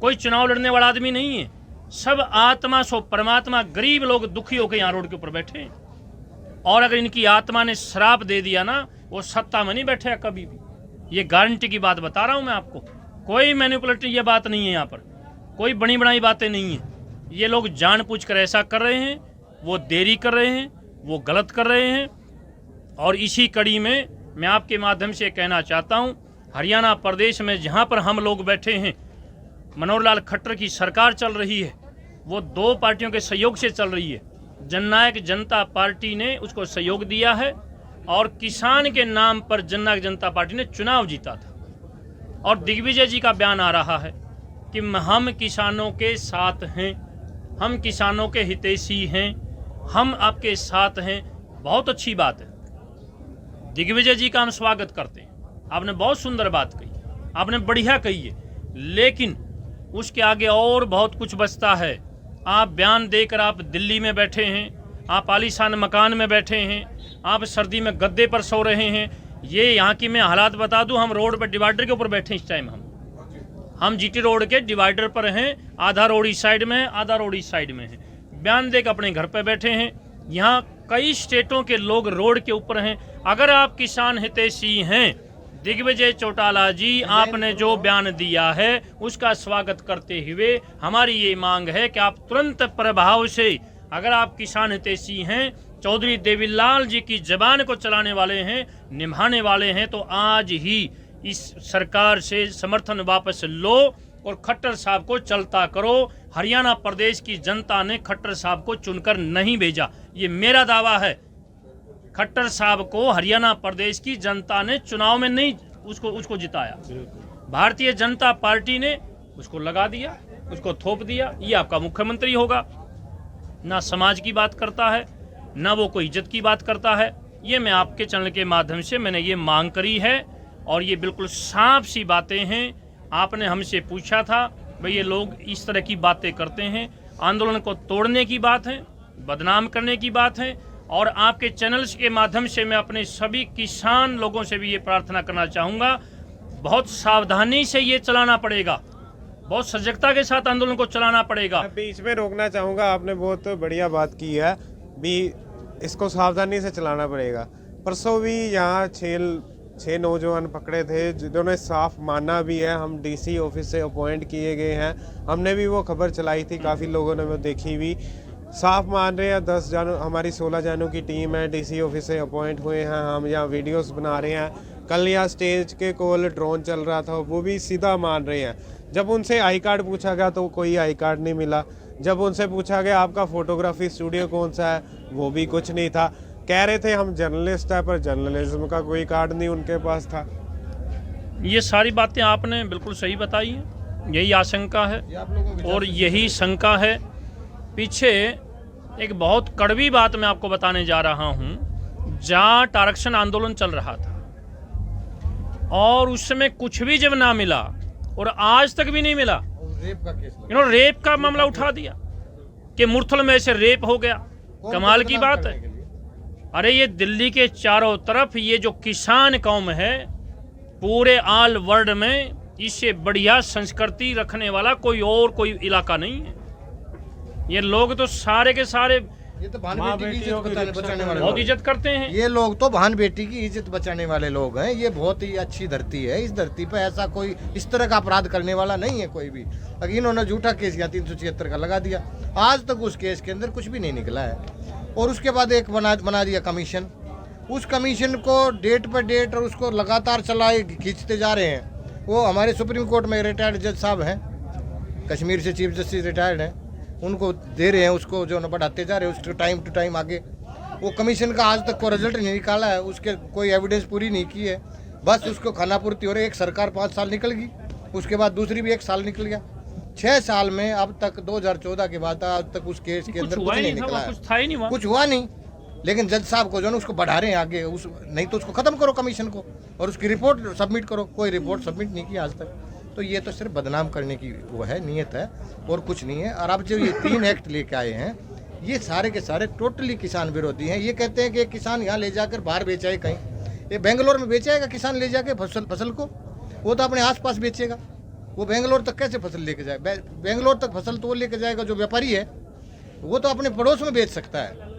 कोई चुनाव लड़ने वाला आदमी नहीं है, सब आत्मा सो परमात्मा गरीब लोग दुखी होकर यहाँ रोड के ऊपर बैठे हैं। और अगर इनकी आत्मा ने श्राप दे दिया ना, वो सत्ता में नहीं बैठेगा कभी भी। ये गारंटी की बात बता रहा हूँ मैं आपको, कोई मैनिपुलेटिव ये बात नहीं है, यहाँ पर कोई बड़ी बड़ाई बातें नहीं है। ये लोग जानबूझकर ऐसा कर रहे हैं, वो देरी कर रहे हैं, वो गलत कर रहे हैं। और इसी कड़ी में मैं आपके माध्यम से कहना चाहता हूँ, हरियाणा प्रदेश में जहाँ पर हम लोग बैठे हैं, मनोहर लाल खट्टर की सरकार चल रही है, वो 2 पार्टियों के सहयोग से चल रही है। जननायक जनता पार्टी ने उसको सहयोग दिया है और किसान के नाम पर जननायक जनता पार्टी ने चुनाव जीता था। और दिग्विजय जी का बयान आ रहा है कि हम किसानों के साथ हैं, हम किसानों के हितैषी हैं, हम आपके साथ हैं। बहुत अच्छी बात है, दिग्विजय जी का हम स्वागत करते हैं। आपने बहुत सुंदर बात कही, आपने बढ़िया कही है, लेकिन उसके आगे और बहुत कुछ बचता है। आप बयान देकर आप दिल्ली में बैठे हैं, आप आलीशान मकान में बैठे हैं, आप सर्दी में गद्दे पर सो रहे हैं। ये यहाँ की मैं हालात बता दूं, हम रोड पर डिवाइडर के ऊपर बैठे हैं इस टाइम। हम जीटी रोड के डिवाइडर पर हैं, आधा रोड इस साइड में है, आधा रोड इस साइड में है। बयान देकर अपने घर पर बैठे हैं। यहाँ कई स्टेटों के लोग रोड के ऊपर हैं। अगर आप किसान हितैषी हैं, दिग्विजय चौटाला जी, आपने जो बयान दिया है उसका स्वागत करते हुए हमारी ये मांग है कि आप तुरंत प्रभाव से, अगर आप किसान हितैषी हैं, चौधरी देवीलाल जी की जबान को चलाने वाले हैं, निभाने वाले हैं, तो आज ही इस सरकार से समर्थन वापस लो और खट्टर साहब को चलता करो। हरियाणा प्रदेश की जनता ने खट्टर साहब को चुनकर नहीं भेजा, ये मेरा दावा है। खट्टर साहब को हरियाणा प्रदेश की जनता ने चुनाव में नहीं उसको जिताया, भारतीय जनता पार्टी ने उसको लगा दिया, उसको थोप दिया। ये आपका मुख्यमंत्री होगा। ना समाज की बात करता है, ना वो कोई इज्जत की बात करता है। ये मैं आपके चैनल के माध्यम से मैंने ये मांग करी है और ये बिल्कुल साफ सी बातें हैं। आपने हमसे पूछा था भाई ये लोग इस तरह की बातें करते हैं, आंदोलन को तोड़ने की बात है, बदनाम करने की बात है। और आपके चैनल्स के माध्यम से मैं अपने सभी किसान लोगों से भी ये प्रार्थना करना चाहूँगा, बहुत सावधानी से ये चलाना पड़ेगा, बहुत सजगता के साथ आंदोलन को चलाना पड़ेगा। बीच में रोकना चाहूँगा, आपने बहुत बढ़िया बात की है, भी इसको सावधानी से चलाना पड़ेगा। परसों भी यहाँ 6 नौजवान पकड़े थे जिन्होंने साफ माना भी है, हम डीसी ऑफिस से अपॉइंट किए गए हैं। हमने भी वो खबर चलाई थी, काफ़ी लोगों ने वो देखी भी, साफ मान रहे हैं। 10 जानों हमारी 16 जानों की टीम है, डीसी ऑफिस से अपॉइंट हुए हैं। हम यहाँ वीडियोस बना रहे हैं। कल यहाँ स्टेज के कोल ड्रोन चल रहा था, वो भी सीधा मान रहे हैं। जब उनसे आई कार्ड पूछा गया तो कोई आई कार्ड नहीं मिला। जब उनसे पूछा गया आपका फोटोग्राफी स्टूडियो कौन सा है, वो भी कुछ नहीं था। कह रहे थे हम जर्नलिस्ट है, पर जर्नलिज्म का कोई कार्ड नहीं उनके पास था। ये सारी बातें आपने बिल्कुल सही बताई हैं, यही आशंका है और यही शंका है। पीछे एक बहुत कड़वी बात मैं आपको बताने जा रहा हूं। जाट आरक्षण आंदोलन चल रहा था और उस समय कुछ भी जब ना मिला और आज तक भी नहीं मिला, रेप का केस इन्होंने रेप का मामला उठा दिया कि मुरथल में ऐसे रेप हो गया। कमाल की बात है। अरे ये दिल्ली के चारों तरफ ये जो किसान कौम है, पूरे ऑल वर्ल्ड में इससे बढ़िया संस्कृति रखने वाला कोई इलाका नहीं है। ये लोग तो सारे के सारे ये तो बहन बेटी की इज्जत बचाने वाले बहुत लोग इज्जत करते हैं। ये लोग तो बहन बेटी की इज्जत बचाने वाले लोग हैं। ये बहुत ही अच्छी धरती है। इस धरती पे ऐसा कोई इस तरह का अपराध करने वाला नहीं है कोई भी। अगर इन्होंने झूठा केस या 376 का लगा दिया, आज तक उस केस के अंदर कुछ भी नहीं निकला है। और उसके बाद एक बना दिया कमीशन। उस कमीशन को डेट पर डेट और उसको लगातार चलाए खींचते जा रहे हैं। वो हमारे सुप्रीम कोर्ट में रिटायर्ड जज साहब हैं, कश्मीर से चीफ जस्टिस रिटायर्ड हैं, उनको दे रहे हैं, उसको जो न बढ़ाते जा रहे हैं उसको टाइम टू टाइम आगे। वो कमीशन का आज तक कोई रिजल्ट नहीं निकाला है, उसके कोई एविडेंस पूरी नहीं की है, बस उसको खानापूर्ति हो रही है। एक सरकार 5 साल निकल गई, उसके बाद दूसरी भी 1 साल निकल गया। 6 साल में अब तक 2014 के बाद आज तक उस केस के अंदर कुछ नहीं निकला है, कुछ हुआ नहीं। लेकिन जज साहब को जो है उसको बढ़ा रहे हैं आगे, उस नहीं तो उसको खत्म करो कमीशन को और उसकी रिपोर्ट सबमिट करो। कोई रिपोर्ट सबमिट नहीं की आज तक। तो ये तो सिर्फ बदनाम करने की वो है, नियत है और कुछ नहीं है। और अब जो ये 3 एक्ट लेके आए हैं, ये सारे के सारे टोटली किसान विरोधी हैं। ये कहते हैं कि किसान यहाँ ले जाकर बाहर बेचाए, कहीं ये बेंगलोर में बेचेगा किसान ले जाके फसल को, वो तो अपने आसपास बेचेगा। वो बेंगलोर तक कैसे फसल लेके जाए? बेंगलोर तक फसल तो वो लेके जाएगा जो व्यापारी है, वो तो अपने पड़ोस में बेच सकता है,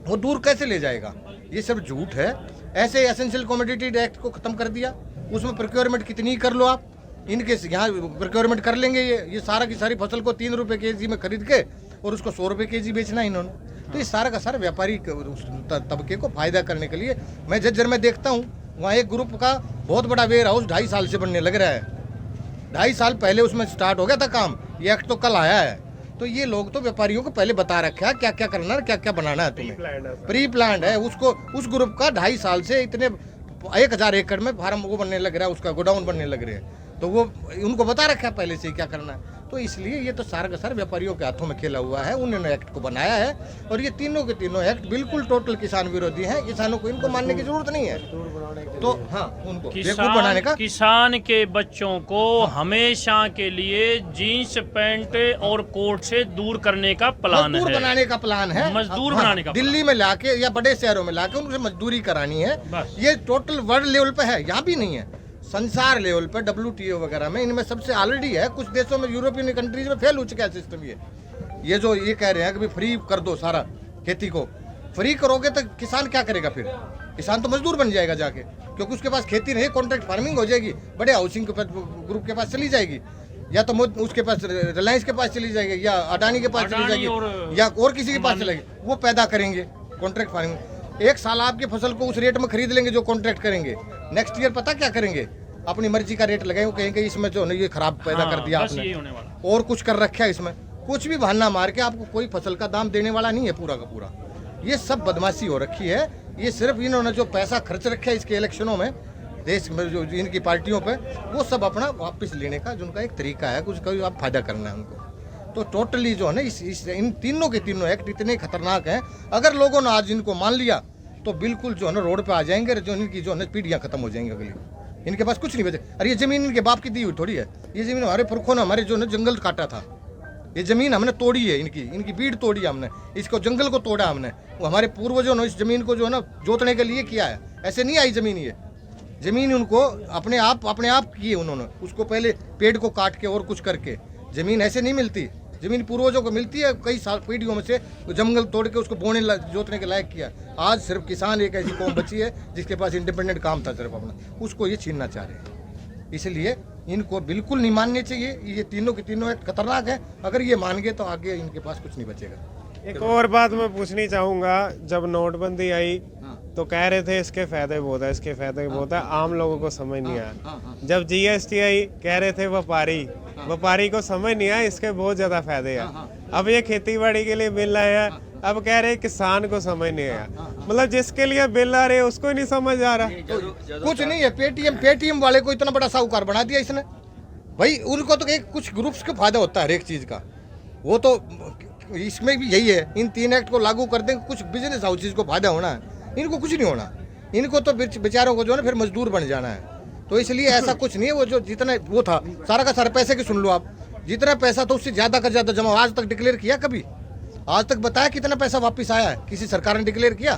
वो दूर कैसे ले जाएगा? ये सब झूठ है। ऐसे एसेंशियल कमोडिटी एक्ट को खत्म कर दिया, उसमें प्रोक्योरमेंट कितनी कर लो आप, इनके यहाँ प्रोक्योरमेंट कर लेंगे। ये सारा की सारी फसल को 3 रुपये केजी में खरीद के और उसको 100 रुपये केजी बेचना इन्होंने। तो ये सारा का सारा व्यापारी तबके को फायदा करने के लिए। मैं जज्जर में देखता हूँ, वहाँ एक ग्रुप का बहुत बड़ा वेयर हाउस 2.5 साल से बनने लग रहा है। 2.5 साल पहले उसमें स्टार्ट हो गया था काम, ये एक्ट तो कल आया है। तो ये लोग तो व्यापारियों को पहले बता रखा है क्या क्या करना है, क्या क्या बनाना है तुम्हें, प्री प्लान है। उसको उस ग्रुप का 2.5 साल से इतने 1000 एकड़ में फार्म वो बनने लग रहा है, उसका गोडाउन बनने लग रहे हैं। तो वो उनको बता रखा है पहले से ही क्या करना है। तो इसलिए ये तो सारा का सारा व्यापारियों के हाथों में खेला हुआ है। उन्होंने एक्ट को बनाया है और ये तीनों के तीनों एक्ट बिल्कुल टोटल किसान विरोधी हैं। किसानों को इनको मानने की जरूरत नहीं है। तो हाँ, उनको बेवकूफ बनाने का। किसान के बच्चों को हमेशा के लिए जीन्स पैंट और कोट से दूर करने का प्लान है, बनाने का प्लान है, मजदूर बनाने का। दिल्ली में लाके या बड़े शहरों में लाके उनसे मजदूरी करानी है। ये टोटल वर्ल्ड लेवल पे है, यहाँ भी नहीं है, संसार लेवल पर WTO वगैरह में इनमें सबसे ऑलरेडी है। कुछ देशों में यूरोपियन कंट्रीज में फेल हो चुका है सिस्टम। ये जो ये कह रहे हैं कि भी फ्री कर दो, सारा खेती को फ्री करोगे तो किसान क्या करेगा? फिर किसान तो मजदूर बन जाएगा जाके, क्योंकि उसके पास खेती नहीं, कॉन्ट्रैक्ट फार्मिंग हो जाएगी, बड़े हाउसिंग ग्रुप के पास चली जाएगी, या तो उसके पास रिलायंस के पास चली जाएगी, या अडानी के पास चली जाएगी, या और किसी के पास चलेगी। वो पैदा करेंगे कॉन्ट्रैक्ट फार्मिंग। 1 साल आपकी फसल को उस रेट में खरीद लेंगे जो कॉन्ट्रैक्ट करेंगे। नेक्स्ट ईयर पता क्या करेंगे? अपनी मर्जी का रेट लगाएंगे, कहेंगे इसमें जो ये खराब पैदा कर दिया आपने, और कुछ कर रखा है इसमें। कुछ भी बहाना मार के आपको कोई फसल का दाम देने वाला नहीं है पूरा का पूरा। ये सब बदमाशी हो रखी है। ये सिर्फ इन्होंने जो पैसा खर्च रखा है इसके इलेक्शनों में, देश में जो इनकी पार्टियों पे, वो सब अपना वापस लेने का जो उनका एक तरीका है, कुछ का आप फायदा करना है उनको। तो टोटली जो है ना इन तीनों के तीनों एक्ट इतने खतरनाक हैं। अगर लोगों ने आज इनको मान लिया तो बिल्कुल जो है ना रोड पे आ जाएंगे, जो इनकी जो है पीढ़ियाँ खत्म हो जाएंगी अगली। इनके पास कुछ नहीं बचे। अरे ये जमीन इनके बाप की दी हुई थोड़ी है, ये जमीन हमारे पुरखों ने हमारे जो है जंगल काटा था, ये जमीन हमने तोड़ी है, इनकी बीड़ तोड़ी हमने, इसको जंगल को तोड़ा हमने। वो हमारे पूर्वजों ने इस जमीन को जो है ना जोतने के लिए किया है। ऐसे नहीं आई जमीन, ये जमीन उनको अपने आप की उन्होंने। उसको पहले पेड़ को काट के और कुछ करके जमीन ऐसे नहीं मिलती। जमीन पूर्वजों को मिलती है, कई साल पीढ़ियों में से जंगल तोड़ के उसको बोने जोतने के लायक किया। आज सिर्फ किसान एक ऐसी कौम बची है जिसके पास इंडिपेंडेंट काम था सिर्फ अपना, उसको ये छीनना चाह रहे हैं। इसलिए इनको बिल्कुल नहीं मानने चाहिए। ये तीनों के तीनों एक खतरनाक है। अगर ये मान गए तो आगे इनके पास कुछ नहीं बचेगा। एक और बात मैं पूछनी चाहूँगा, जब नोटबंदी आई तो कह रहे थे इसके फायदे बहुत है, इसके फायदे बहुत है, आम लोगों को समझ नहीं आया। जब GST आई कह रहे थे व्यापारी को समझ नहीं आया इसके बहुत ज्यादा फायदे हैं। अब ये खेती बाड़ी के लिए बिल आया, अब कह रहे किसान को समझ नहीं आया। मतलब जिसके लिए बिल आ रहे हैं उसको नहीं समझ आ रहा। कुछ नहीं है। पेटीएम वाले को इतना बड़ा साहूकार बना दिया इसने भाई। उनको तो एक कुछ ग्रुप्स का फायदा होता है हर एक चीज का। वो तो इसमें भी यही है, इन 3 एक्ट को लागू कर देंगे, कुछ बिजनेस हाउसेज को फायदा होना है, इनको कुछ नहीं होना, इनको तो बेचारों को जो है ना फिर मजदूर बन जाना है। तो इसलिए ऐसा कुछ नहीं है, वो जो जितना वो था सारा का सारा पैसे की सुन लो आप, जितना पैसा था उससे ज़्यादा का ज़्यादा जमा, आज तक डिक्लेयर किया कभी? आज तक बताया कितना पैसा वापस आया है? किसी सरकार ने डिक्लेयर किया?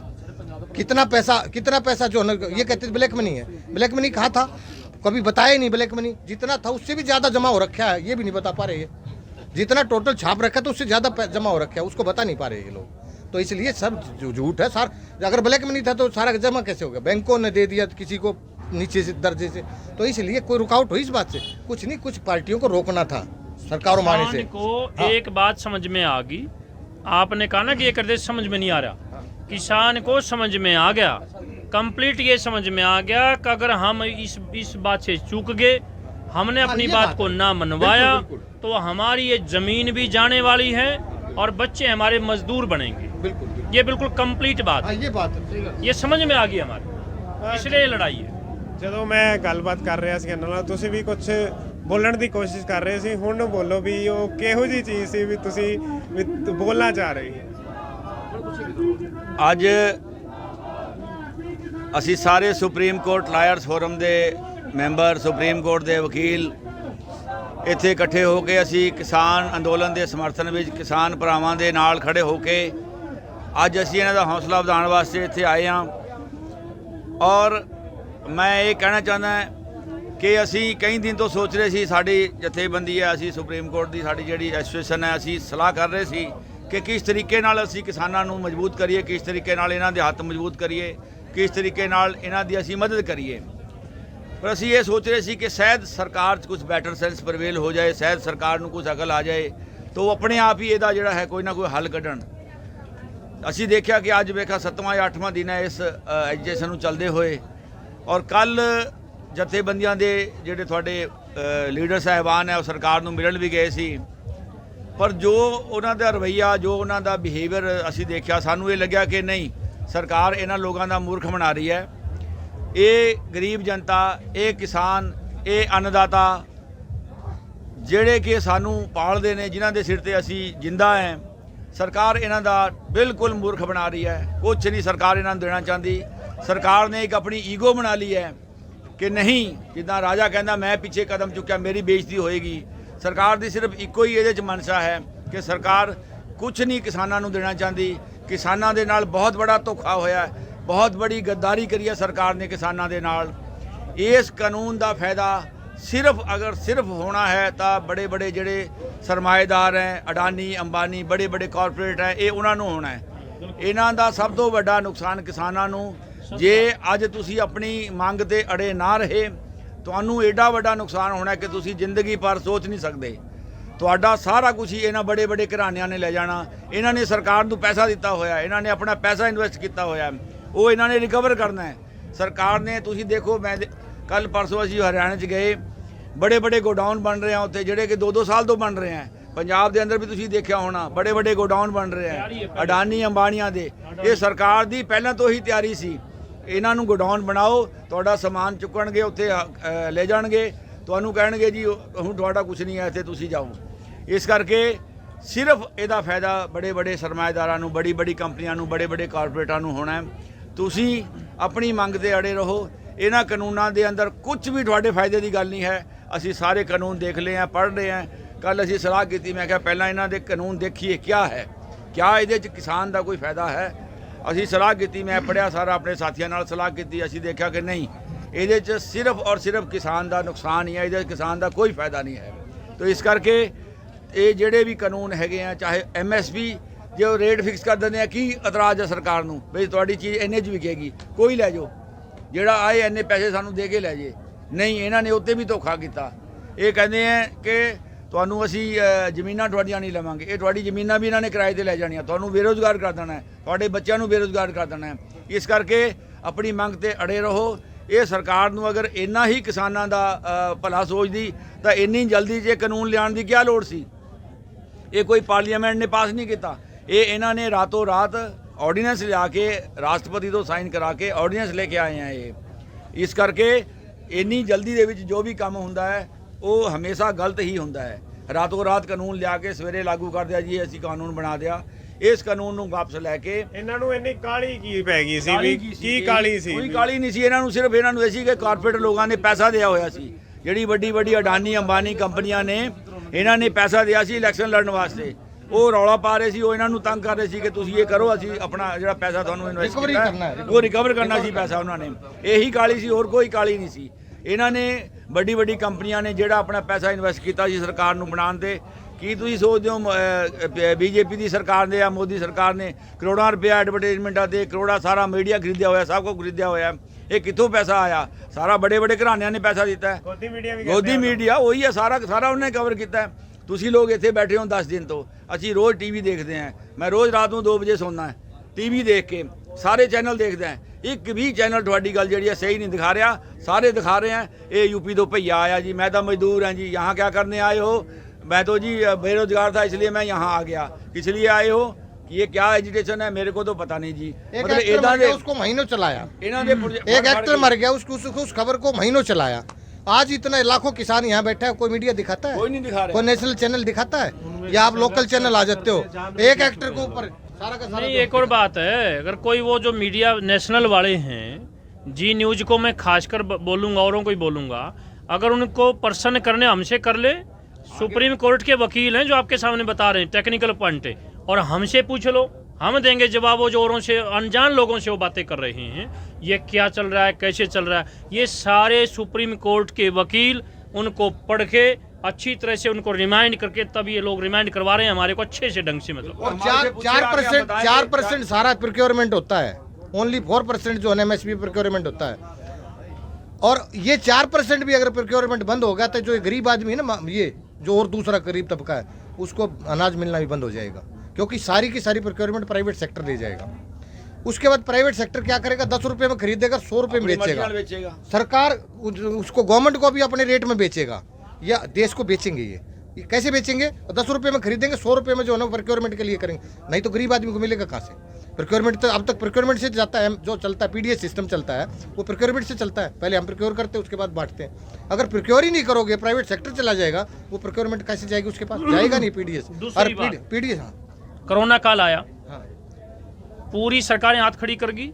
कितना पैसा जो है ये कहते ब्लैक मनी है, ब्लैक मनी कहाँ था? कभी बताया ही नहीं। ब्लैक मनी जितना था उससे भी ज़्यादा जमा हो रखा है, ये भी नहीं बता पा रहे ये। जितना टोटल छाप रखा है तो उससे ज़्यादा जमा हो रखा है, उसको बता नहीं पा रहे ये लोग। तो इसलिए सब झूठ है सार। अगर ब्लैक मनी था तो सारा जमा कैसे हो गया? बैंकों ने दे दिया किसी को नीचे से दर्जे से, तो इसलिए कोई रुकावट हुई इस बात से? कुछ नहीं, कुछ पार्टियों को रोकना था सरकारों माने से। को एक बात समझ में आ गई, आपने कहा ना कि ये करते समझ में नहीं आ रहा, किसान को समझ में आ गया, कंप्लीट ये समझ में आ गया कि अगर हम इस बात से चूक गए, हमने अपनी बात को ना मनवाया, तो हमारी ये जमीन भी जाने वाली है और बच्चे हमारे मजदूर बनेंगे। बिल्कुल, ये बिल्कुल कंप्लीट बात है, ये बात है, ये समझ में आ गई हमारी, इसलिए ये लड़ाई है। ਜਦੋਂ ਮੈਂ ਗੱਲਬਾਤ ਕਰ ਰਿਹਾ ਸੀ ਇਹਨਾਂ ਨਾਲ, ਤੁਸੀਂ ਵੀ ਕੁਝ ਬੋਲਣ ਦੀ ਕੋਸ਼ਿਸ਼ ਕਰ ਰਹੇ ਸੀ, ਹੁਣ ਬੋਲੋ ਵੀ ਉਹ ਕਿਹੋ ਜੀ ਚੀਜ਼ ਸੀ ਵੀ ਤੁਸੀਂ ਵੀ ਬੋਲਣਾ ਚਾਹ ਰਹੇ? ਅੱਜ ਅਸੀਂ ਸਾਰੇ ਸੁਪਰੀਮ ਕੋਰਟ ਲਾਇਰਸ ਫੋਰਮ ਦੇ ਮੈਂਬਰ, ਸੁਪਰੀਮ ਕੋਰਟ ਦੇ ਵਕੀਲ ਇੱਥੇ ਇਕੱਠੇ ਹੋ ਕੇ ਅਸੀਂ ਕਿਸਾਨ ਅੰਦੋਲਨ ਦੇ ਸਮਰਥਨ ਵਿੱਚ ਕਿਸਾਨ ਭਰਾਵਾਂ ਦੇ ਨਾਲ ਖੜੇ ਹੋ ਕੇ ਅੱਜ ਅਸੀਂ ਇਹਨਾਂ ਦਾ ਹੌਸਲਾ ਵਧਾਉਣ ਵਾਸਤੇ ਇੱਥੇ ਆਏ ਹਾਂ। ਔਰ ਮੈਂ ਇਹ ਕਹਿਣਾ ਚਾਹੁੰਦਾ ਕਿ ਅਸੀਂ ਕਈ ਦਿਨ ਤੋਂ ਸੋਚ ਰਹੇ ਸੀ, ਸਾਡੀ ਜਥੇਬੰਦੀ ਹੈ, ਅਸੀਂ ਸੁਪਰੀਮ ਕੋਰਟ ਦੀ ਸਾਡੀ ਜਿਹੜੀ ਐਸੋਸੀਏਸ਼ਨ ਹੈ, ਅਸੀਂ ਸਲਾਹ ਕਰ ਰਹੇ ਸੀ ਕਿ ਕਿਸ ਤਰੀਕੇ ਨਾਲ ਅਸੀਂ ਕਿਸਾਨਾਂ ਨੂੰ ਮਜ਼ਬੂਤ ਕਰੀਏ, ਕਿਸ ਤਰੀਕੇ ਨਾਲ ਇਹਨਾਂ ਦੇ ਹੱਥ ਮਜ਼ਬੂਤ ਕਰੀਏ, ਕਿਸ ਤਰੀਕੇ ਨਾਲ ਇਹਨਾਂ ਦੀ ਅਸੀਂ ਮਦਦ ਕਰੀਏ। ਪਰ ਅਸੀਂ ਇਹ ਸੋਚ ਰਹੇ ਸੀ ਕਿ ਸ਼ਾਇਦ ਸਰਕਾਰ 'ਚ ਕੁਝ ਬੈਟਰ ਸੈਂਸ ਪ੍ਰਵੇਲ ਹੋ ਜਾਏ, ਸ਼ਾਇਦ ਸਰਕਾਰ ਨੂੰ ਕੁਝ ਅਕਲ ਆ ਜਾਏ, ਤਾਂ ਉਹ ਆਪਣੇ ਆਪ ਹੀ ਇਹਦਾ ਜਿਹੜਾ ਹੈ ਕੋਈ ਨਾ ਕੋਈ ਹੱਲ ਕੱਢਣ। ਅਸੀਂ ਦੇਖਿਆ ਕਿ ਅੱਜ ਵੇਖਾ 7ਵਾਂ ਜਾਂ 8ਵਾਂ ਦਿਨ ਹੈ ਇਸ ਐਜੀਟੇਸ਼ਨ ਨੂੰ ਚੱਲਦੇ ਹੋਏ। ਔਰ ਕੱਲ ਜਥੇਬੰਦੀਆਂ ਦੇ ਜਿਹੜੇ ਤੁਹਾਡੇ ਲੀਡਰ ਸਾਹਿਬਾਨ ਹੈ ਉਹ ਸਰਕਾਰ ਨੂੰ ਮਿਲਣ ਵੀ ਗਏ ਸੀ, ਪਰ ਜੋ ਉਹਨਾਂ ਦਾ ਰਵੱਈਆ, ਜੋ ਉਹਨਾਂ ਦਾ ਬਿਹੇਵੀਅਰ ਅਸੀਂ ਦੇਖਿਆ, ਸਾਨੂੰ ਇਹ ਲੱਗਿਆ ਕਿ ਨਹੀਂ, ਸਰਕਾਰ ਇਹਨਾਂ ਲੋਕਾਂ ਦਾ ਮੂਰਖ ਬਣਾ ਰਹੀ ਹੈ। ਇਹ ਗਰੀਬ ਜਨਤਾ, ਇਹ ਕਿਸਾਨ, ਇਹ ਅੰਨਦਾਤਾ ਜਿਹੜੇ ਕਿ ਸਾਨੂੰ ਪਾਲਦੇ ਨੇ, ਜਿਨ੍ਹਾਂ ਦੇ ਸਿਰ ਤੇ ਅਸੀਂ ਜਿੰਦਾ ਹੈ, ਸਰਕਾਰ ਇਹਨਾਂ ਦਾ ਬਿਲਕੁਲ ਮੂਰਖ ਬਣਾ ਰਹੀ ਹੈ। ਕੁਛ ਨਹੀਂ ਸਰਕਾਰ ਇਹਨਾਂ ਨੂੰ ਦੇਣਾ ਚਾਹੁੰਦੀ। ਸਰਕਾਰ ਨੇ ਇੱਕ ਆਪਣੀ ਈਗੋ ਬਣਾ ਲਈ ਹੈ ਕਿ ਨਹੀਂ, ਜਿੱਦਾਂ ਰਾਜਾ ਕਹਿੰਦਾ ਮੈਂ ਪਿੱਛੇ ਕਦਮ ਚੁੱਕਿਆ ਮੇਰੀ ਬੇਇੱਜ਼ਤੀ ਹੋਏਗੀ। ਸਰਕਾਰ ਦੀ ਸਿਰਫ ਇੱਕੋ ਹੀ ਇਹਦੇ 'ਚ ਮਨਸ਼ਾ ਹੈ ਕਿ ਸਰਕਾਰ ਕੁਛ ਨਹੀਂ ਕਿਸਾਨਾਂ ਨੂੰ ਦੇਣਾ ਚਾਹੁੰਦੀ। ਕਿਸਾਨਾਂ ਦੇ ਨਾਲ ਬਹੁਤ ਬੜਾ ਧੋਖਾ ਹੋਇਆ, ਬਹੁਤ ਬੜੀ ਗੱਦਾਰੀ ਕਰੀ ਹੈ ਸਰਕਾਰ ਨੇ ਕਿਸਾਨਾਂ ਦੇ ਨਾਲ। ਇਸ ਕਾਨੂੰਨ ਦਾ ਫਾਇਦਾ ਸਿਰਫ ਹੋਣਾ ਹੈ ਤਾਂ ਬੜੇ ਬੜੇ ਜਿਹੜੇ ਸਰਮਾਏਦਾਰ ਹੈ, ਅਡਾਨੀ, ਅੰਬਾਨੀ, ਬੜੇ ਬੜੇ ਕਾਰਪੋਰੇਟ ਹੈ, ਇਹ ਉਹਨਾਂ ਨੂੰ ਹੋਣਾ ਹੈ। ਇਹਨਾਂ ਦਾ ਸਭ ਤੋਂ ਵੱਡਾ ਨੁਕਸਾਨ ਕਿਸਾਨਾਂ ਨੂੰ। ਜੇ ਅੱਜ ਤੁਸੀਂ ਆਪਣੀ ਮੰਗ ਤੇ ਅੜੇ ਨਾ ਰਹੇ, ਤੁਹਾਨੂੰ ਐਡਾ ਵੱਡਾ ਨੁਕਸਾਨ ਹੋਣਾ ਕਿ ਤੁਸੀਂ ਜ਼ਿੰਦਗੀ ਭਰ ਸੋਚ ਨਹੀਂ ਸਕਦੇ। ਤੁਹਾਡਾ ਸਾਰਾ ਕੁਝ ਹੀ ਇਹਨਾਂ ਬੜੇ ਬੜੇ ਘਰਾਣਿਆਂ ਨੇ ਲੈ ਜਾਣਾ। ਇਹਨਾਂ ਨੇ ਸਰਕਾਰ ਨੂੰ ਪੈਸਾ ਦਿੱਤਾ ਹੋਇਆ, ਇਹਨਾਂ ਨੇ ਆਪਣਾ ਪੈਸਾ ਇਨਵੈਸਟ ਕੀਤਾ ਹੋਇਆ, ਉਹ ਇਹਨਾਂ ਨੇ ਰਿਕਵਰ ਕਰਨਾ ਹੈ। ਸਰਕਾਰ ਨੇ, ਤੁਸੀਂ ਦੇਖੋ, ਮੈਂ ਕੱਲ ਪਰਸੋਂ ਅਸੀਂ ਹਰਿਆਣਾ 'ਚ ਗਏ, ਬੜੇ ਬੜੇ ਗੋਡਾਊਨ ਬਣ ਰਹੇ ਆ ਉੱਥੇ, ਜਿਹੜੇ ਕਿ 2-2 ਸਾਲ ਤੋਂ ਬਣ ਰਹੇ ਆ। ਪੰਜਾਬ ਦੇ ਅੰਦਰ ਵੀ ਤੁਸੀਂ ਦੇਖਿਆ ਹੋਣਾ, ਬੜੇ ਵੱਡੇ ਗੋਡਾਊਨ ਬਣ ਰਹੇ ਆ ਅਡਾਨੀ ਅੰਬਾਨੀਆਂ ਦੇ। ਇਹ ਸਰਕਾਰ ਦੀ ਪਹਿਲਾਂ ਤੋਂ ਹੀ ਤਿਆਰੀ ਸੀ। ਇਹਨਾਂ ਨੂੰ ਗੋਡਾਊਨ ਬਣਾਓ, ਤੁਹਾਡਾ ਸਮਾਨ ਚੁੱਕਣਗੇ, ਉੱਥੇ ਲੈ ਜਾਣਗੇ, ਤੁਹਾਨੂੰ ਕਹਿਣਗੇ ਜੀ ਹੁਣ ਤੁਹਾਡਾ ਕੁਝ ਨਹੀਂ ਹੈ ਇੱਥੇ, ਤੁਸੀਂ ਜਾਓ। ਇਸ ਕਰਕੇ ਸਿਰਫ ਇਹਦਾ ਫਾਇਦਾ ਬੜੇ ਬੜੇ ਸਰਮਾਏਦਾਰਾਂ ਨੂੰ, ਬੜੀ ਬੜੀ ਕੰਪਨੀਆਂ ਨੂੰ, ਬੜੇ ਬੜੇ ਕਾਰਪੋਰੇਟਾਂ ਨੂੰ ਹੋਣਾ ਹੈ। ਤੁਸੀਂ ਆਪਣੀ ਮੰਗ ਤੇ ਅੜੇ ਰਹੋ। ਇਹਨਾਂ ਕਾਨੂੰਨਾਂ ਦੇ ਅੰਦਰ ਕੁਝ ਵੀ ਤੁਹਾਡੇ ਫਾਇਦੇ ਦੀ ਗੱਲ ਨਹੀਂ ਹੈ। ਅਸੀਂ ਸਾਰੇ ਕਾਨੂੰਨ ਦੇਖ ਲਏ ਆ, ਪੜ੍ਹ ਰਹੇ ਆ। ਕੱਲ ਅਸੀਂ ਸਲਾਹ ਕੀਤੀ, ਮੈਂ ਕਿਹਾ ਪਹਿਲਾਂ ਇਹਨਾਂ ਦੇ ਕਾਨੂੰਨ ਦੇਖੀਏ ਕਿਆ ਹੈ, ਕਿਆ ਇਹਦੇ 'ਚ ਕਿਸਾਨ ਦਾ ਕੋਈ ਫਾਇਦਾ ਹੈ। ਅਸੀਂ ਸਲਾਹ ਕੀਤੀ, ਮੈਂ ਪੜ੍ਹਿਆ ਸਾਰਾ, ਆਪਣੇ ਸਾਥੀਆਂ ਨਾਲ ਸਲਾਹ ਕੀਤੀ। ਅਸੀਂ ਦੇਖਿਆ ਕਿ ਨਹੀਂ, ਇਹਦੇ 'ਚ ਸਿਰਫ ਔਰ ਸਿਰਫ ਕਿਸਾਨ ਦਾ ਨੁਕਸਾਨ ਹੀ ਹੈ, ਇਹਦੇ 'ਚ ਕਿਸਾਨ ਦਾ ਕੋਈ ਫਾਇਦਾ ਨਹੀਂ ਹੈ। ਤਾਂ ਇਸ ਕਰਕੇ ਇਹ ਜਿਹੜੇ ਵੀ ਕਾਨੂੰਨ ਹੈਗੇ ਆ, ਚਾਹੇ MSP ਜੇ ਉਹ ਰੇਟ ਫਿਕਸ ਕਰ ਦਿੰਦੇ ਆ, ਕੀ ਇਤਰਾਜ਼ ਹੈ ਸਰਕਾਰ ਨੂੰ ਵੀ ਤੁਹਾਡੀ ਚੀਜ਼ ਇੰਨੇ 'ਚ ਵਿਕੇਗੀ, ਕੋਈ ਲੈ ਜਾਓ, ਜਿਹੜਾ ਆਏ ਇੰਨੇ ਪੈਸੇ ਸਾਨੂੰ ਦੇ ਕੇ ਲੈ ਜੇ। ਨਹੀਂ, ਇਹਨਾਂ ਨੇ ਉੱਤੇ ਵੀ ਧੋਖਾ ਕੀਤਾ। ਇਹ ਕਹਿੰਦੇ ਆ ਕਿ ਤੁਹਾਨੂੰ ਅਸੀਂ ਜ਼ਮੀਨਾਂ ਤੁਹਾਡੀਆਂ ਨਹੀਂ ਲਵਾਂਗੇ। ਇਹ ਤੁਹਾਡੀ ਜ਼ਮੀਨਾਂ ਵੀ ਇਹਨਾਂ ਨੇ ਕਿਰਾਏ 'ਤੇ ਲੈ ਜਾਣੀਆਂ, ਤੁਹਾਨੂੰ ਬੇਰੁਜ਼ਗਾਰ ਕਰ ਦੇਣਾ ਹੈ, ਤੁਹਾਡੇ ਬੱਚਿਆਂ ਨੂੰ ਬੇਰੁਜ਼ਗਾਰ ਕਰ ਦੇਣਾ ਹੈ। ਇਸ ਕਰਕੇ ਆਪਣੀ ਮੰਗ ਤੇ ਅੜੇ ਰਹੋ। ਇਹ ਸਰਕਾਰ ਨੂੰ ਅਗਰ ਇੰਨਾ ਹੀ ਕਿਸਾਨਾਂ ਦਾ ਭਲਾ ਸੋਚਦੀ ਤਾਂ ਇੰਨੀ ਜਲਦੀ ਜੇ ਕਾਨੂੰਨ ਲਿਆਉਣ ਦੀ ਕੀ ਲੋੜ ਸੀ। ਇਹ ਕੋਈ ਪਾਰਲੀਮੈਂਟ ਨੇ ਪਾਸ ਨਹੀਂ ਕੀਤਾ, ਇਹ ਇਹਨਾਂ ਨੇ ਰਾਤੋਂ ਰਾਤ ਆਰਡੀਨੈਂਸ ਲਿਆ ਕੇ ਰਾਸ਼ਟਰਪਤੀ ਤੋਂ ਸਾਈਨ ਕਰਾ ਕੇ ਆਰਡੀਨੈਂਸ ਲੈ ਕੇ ਆਏ ਆ ਇਹ। ਇਸ ਕਰਕੇ ਇੰਨੀ ਜਲਦੀ ਦੇ ਵਿੱਚ ਜੋ ਵੀ ਕੰਮ ਹੁੰਦਾ ਹੈ ਉਹ ਹਮੇਸ਼ਾ ਗਲਤ ਹੀ ਹੁੰਦਾ ਹੈ। ਰਾਤੋਂ ਰਾਤ ਕਾਨੂੰਨ ਲਿਆ ਕੇ ਸਵੇਰੇ ਲਾਗੂ ਕਰ ਦਿਆ ਜੀ, ਅਸੀਂ ਕਾਨੂੰਨ ਬਣਾ ਦਿਆ। ਇਸ ਕਾਨੂੰਨ ਨੂੰ ਵਾਪਸ ਲੈ ਕੇ ਇਹਨਾਂ ਨੂੰ ਇੰਨੀ ਕਾਲੀ ਕੀ ਪੈ ਗਈ ਸੀ ਵੀ ਕੀ ਕਾਲੀ ਸੀ? ਕੋਈ ਕਾਲੀ ਨਹੀਂ ਸੀ ਇਹਨਾਂ ਨੂੰ, ਸਿਰਫ ਇਹਨਾਂ ਨੂੰ ਇਹ ਸੀ ਕਿ ਕਾਰਪੋਰੇਟ ਲੋਕਾਂ ਨੇ ਪੈਸਾ ਦਿਆ ਹੋਇਆ ਸੀ। ਜਿਹੜੀ ਵੱਡੀ ਵੱਡੀ ਅਡਾਨੀ ਅੰਬਾਨੀ ਕੰਪਨੀਆਂ ਨੇ, ਇਹਨਾਂ ਨੇ ਪੈਸਾ ਦਿਆ ਸੀ ਇਲੈਕਸ਼ਨ ਲੜਨ ਵਾਸਤੇ। ਉਹ ਰੌਲਾ ਪਾ ਰਹੇ ਸੀ, ਉਹ ਇਹਨਾਂ ਨੂੰ ਤੰਗ ਕਰ ਰਹੇ ਸੀ ਕਿ ਤੁਸੀਂ ਇਹ ਕਰੋ, ਅਸੀਂ ਆਪਣਾ ਜਿਹੜਾ ਪੈਸਾ ਤੁਹਾਨੂੰ ਇਨਵੈਸਟ ਕੀਤਾ ਉਹ ਰਿਕਵਰ ਕਰਨਾ ਸੀ ਪੈਸਾ ਉਹਨਾਂ ਨੇ। ਇਹੀ ਕਾਲੀ ਸੀ, ਹੋਰ ਕੋਈ ਕਾਲੀ ਨਹੀਂ ਸੀ। ਇਹਨਾਂ ਨੇ ਵੱਡੀ ਵੱਡੀ ਕੰਪਨੀਆਂ ਨੇ ਜਿਹੜਾ ਆਪਣਾ ਪੈਸਾ ਇਨਵੈਸਟ ਕੀਤਾ ਸੀ ਸਰਕਾਰ ਨੂੰ ਬਣਾਉਣ ਤੇ। ਕੀ ਤੁਸੀਂ ਸੋਚਦੇ ਹੋ ਬੀਜੇਪੀ ਦੀ ਸਰਕਾਰ ਨੇ ਜਾਂ ਮੋਦੀ ਸਰਕਾਰ ਨੇ ਕਰੋੜਾਂ ਰੁਪਇਆ ਐਡਵਰਟਾਈਜ਼ਮੈਂਟਾਂ ਤੇ, ਕਰੋੜਾਂ ਸਾਰਾ ਮੀਡੀਆ ਖਰੀਦਿਆ ਹੋਇਆ, ਸਭ ਕੁਝ ਖਰੀਦਿਆ ਹੋਇਆ। ਇਹ ਕਿੱਥੋਂ ਪੈਸਾ ਆਇਆ? ਸਾਰਾ ਬੜੇ ਬੜੇ ਘਰਾਣਿਆਂ ਨੇ ਪੈਸਾ ਦਿੱਤਾ ਹੈ। ਗੋਦੀ ਮੀਡੀਆ ਉਹੀ ਹੈ, ਸਾਰਾ ਉਹਨੇ ਕਵਰ ਕੀਤਾ ਹੈ। ਤੁਸੀਂ ਲੋਕ ਇੱਥੇ ਬੈਠੇ ਹੋ 10 ਦਿਨ ਤੋਂ, ਅਸੀਂ ਰੋਜ਼ ਟੀਵੀ ਦੇਖਦੇ ਹਾਂ। ਮੈਂ ਰੋਜ਼ ਰਾਤ ਨੂੰ 2 ਵਜੇ ਸੌਂਦਾ ਹੈ, ਟੀਵੀ ਦੇਖ ਕੇ ਸਾਰੇ ਚੈਨਲ ਦੇਖਦਾ ਹੈ। ਇੱਕ ਵੀ ਚੈਨਲ ਤੁਹਾਡੀ ਗੱਲ ਜਿਹੜੀ ਹੈ ਸਹੀ ਨਹੀਂ ਦਿਖਾ ਰਿਹਾ, ਸਾਰੇ ਦਿਖਾ ਰਹੇ हैं ये यूपी तो भैया आया जी, मैं तो मजदूर हैं जी, यहाँ क्या करने आए हो? मैं तो जी बेरोजगार था इसलिए मैं यहाँ आ गया। किस लिए आए हो? कि ये क्या एजुटेशन है मेरे को तो पता नहीं जी। मतलब इधर दे उसको महीनों चलाया, एक एक्टर मर गया, उस खबर को महीनों चलाया। आज इतने लाखों किसान यहाँ बैठे हैं, कोई मीडिया दिखाता है? कोई नहीं दिखा रहा। कोई नेशनल चैनल दिखाता है? या आप लोकल चैनल आ जाते हो? एक एक्टर को ऊपर सारा का सारा। नहीं, एक और बात है, अगर कोई वो जो मीडिया नेशनल वाले हैं, जी न्यूज को मैं खासकर बोलूँगा, औरों को ही बोलूँगा, अगर उनको प्रसन्न करने हमसे कर ले। सुप्रीम कोर्ट के वकील हैं जो आपके सामने बता रहे हैं टेक्निकल पॉइंट, और हमसे पूछ लो, हम देंगे जवाब। वो जो औरों से अनजान लोगों से वो बातें कर रहे हैं, ये क्या चल रहा है, कैसे चल रहा है, ये सारे सुप्रीम कोर्ट के वकील उनको पढ़ के अच्छी तरह से उनको रिमाइंड करके, तब ये लोग रिमाइंड करवा रहे हैं हमारे को अच्छे से ढंग से। मतलब और 4% सारा प्रोक्योरमेंट होता है, ओनली 4% जो एमएसपी प्रोक्योरमेंट होता है। और ये 4% भी अगर प्रोक्योरमेंट बंद होगा तो जो गरीब आदमी है ना, ये जो और दूसरा गरीब तबका है, उसको अनाज मिलना भी बंद हो जाएगा, क्योंकि सारी की सारी प्रोक्योरमेंट प्राइवेट सेक्टर ले जाएगा। उसके बाद प्राइवेट सेक्टर क्या करेगा? 10 रुपये में खरीदेगा, 100 रुपये में बेचेगा। सरकार उसको गवर्नमेंट को भी अपने रेट में बेचेगा, या देश को बेचेंगे। ये कैसे बेचेंगे? 10 रुपये में खरीदेंगे, 100 रुपये में जो है ना प्रोक्योरमेंट के लिए करेंगे, नहीं तो गरीब आदमी को मिलेगा कहाँ से? प्रोक्योरमेंट तो अब तक प्रोक्योरमेंट से जाता है, जो चलता है पीडीएस सिस्टम चलता है, वो प्रोक्योरमेंट से चलता है। पहले हम प्रोक्योर करते हैं, उसके बाद बांटते हैं। अगर प्रोक्योर ही नहीं करोगे, प्राइवेट सेक्टर चला जाएगा, वो प्रोक्योरमेंट कैसे जाएगी? उसके पास जाएगा नहीं पीडीएस। और पीडीएस, हाँ, कोरोना काल आया, हाँ, पूरी सरकारें हाथ खड़ी कर गई,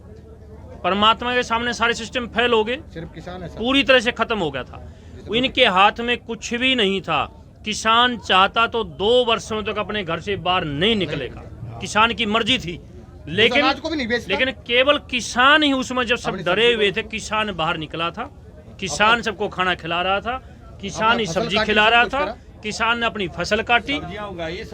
परमात्मा के सामने सारे सिस्टम फेल हो गए, सिर्फ किसान है, पूरी तरह से खत्म हो गया था। इनके हाथ में कुछ भी नहीं था। किसान चाहता तो 2 वर्षों तक अपने घर से बाहर नहीं निकलेगा, किसान की मर्जी थी। लेकिन केवल किसान ही उसमें जब सब डरे हुए थे, किसान बाहर निकला था, किसान सबको खाना खिला रहा था, किसान ही सब्जी खिला रहा था, किसान ने अपनी फसल काटी,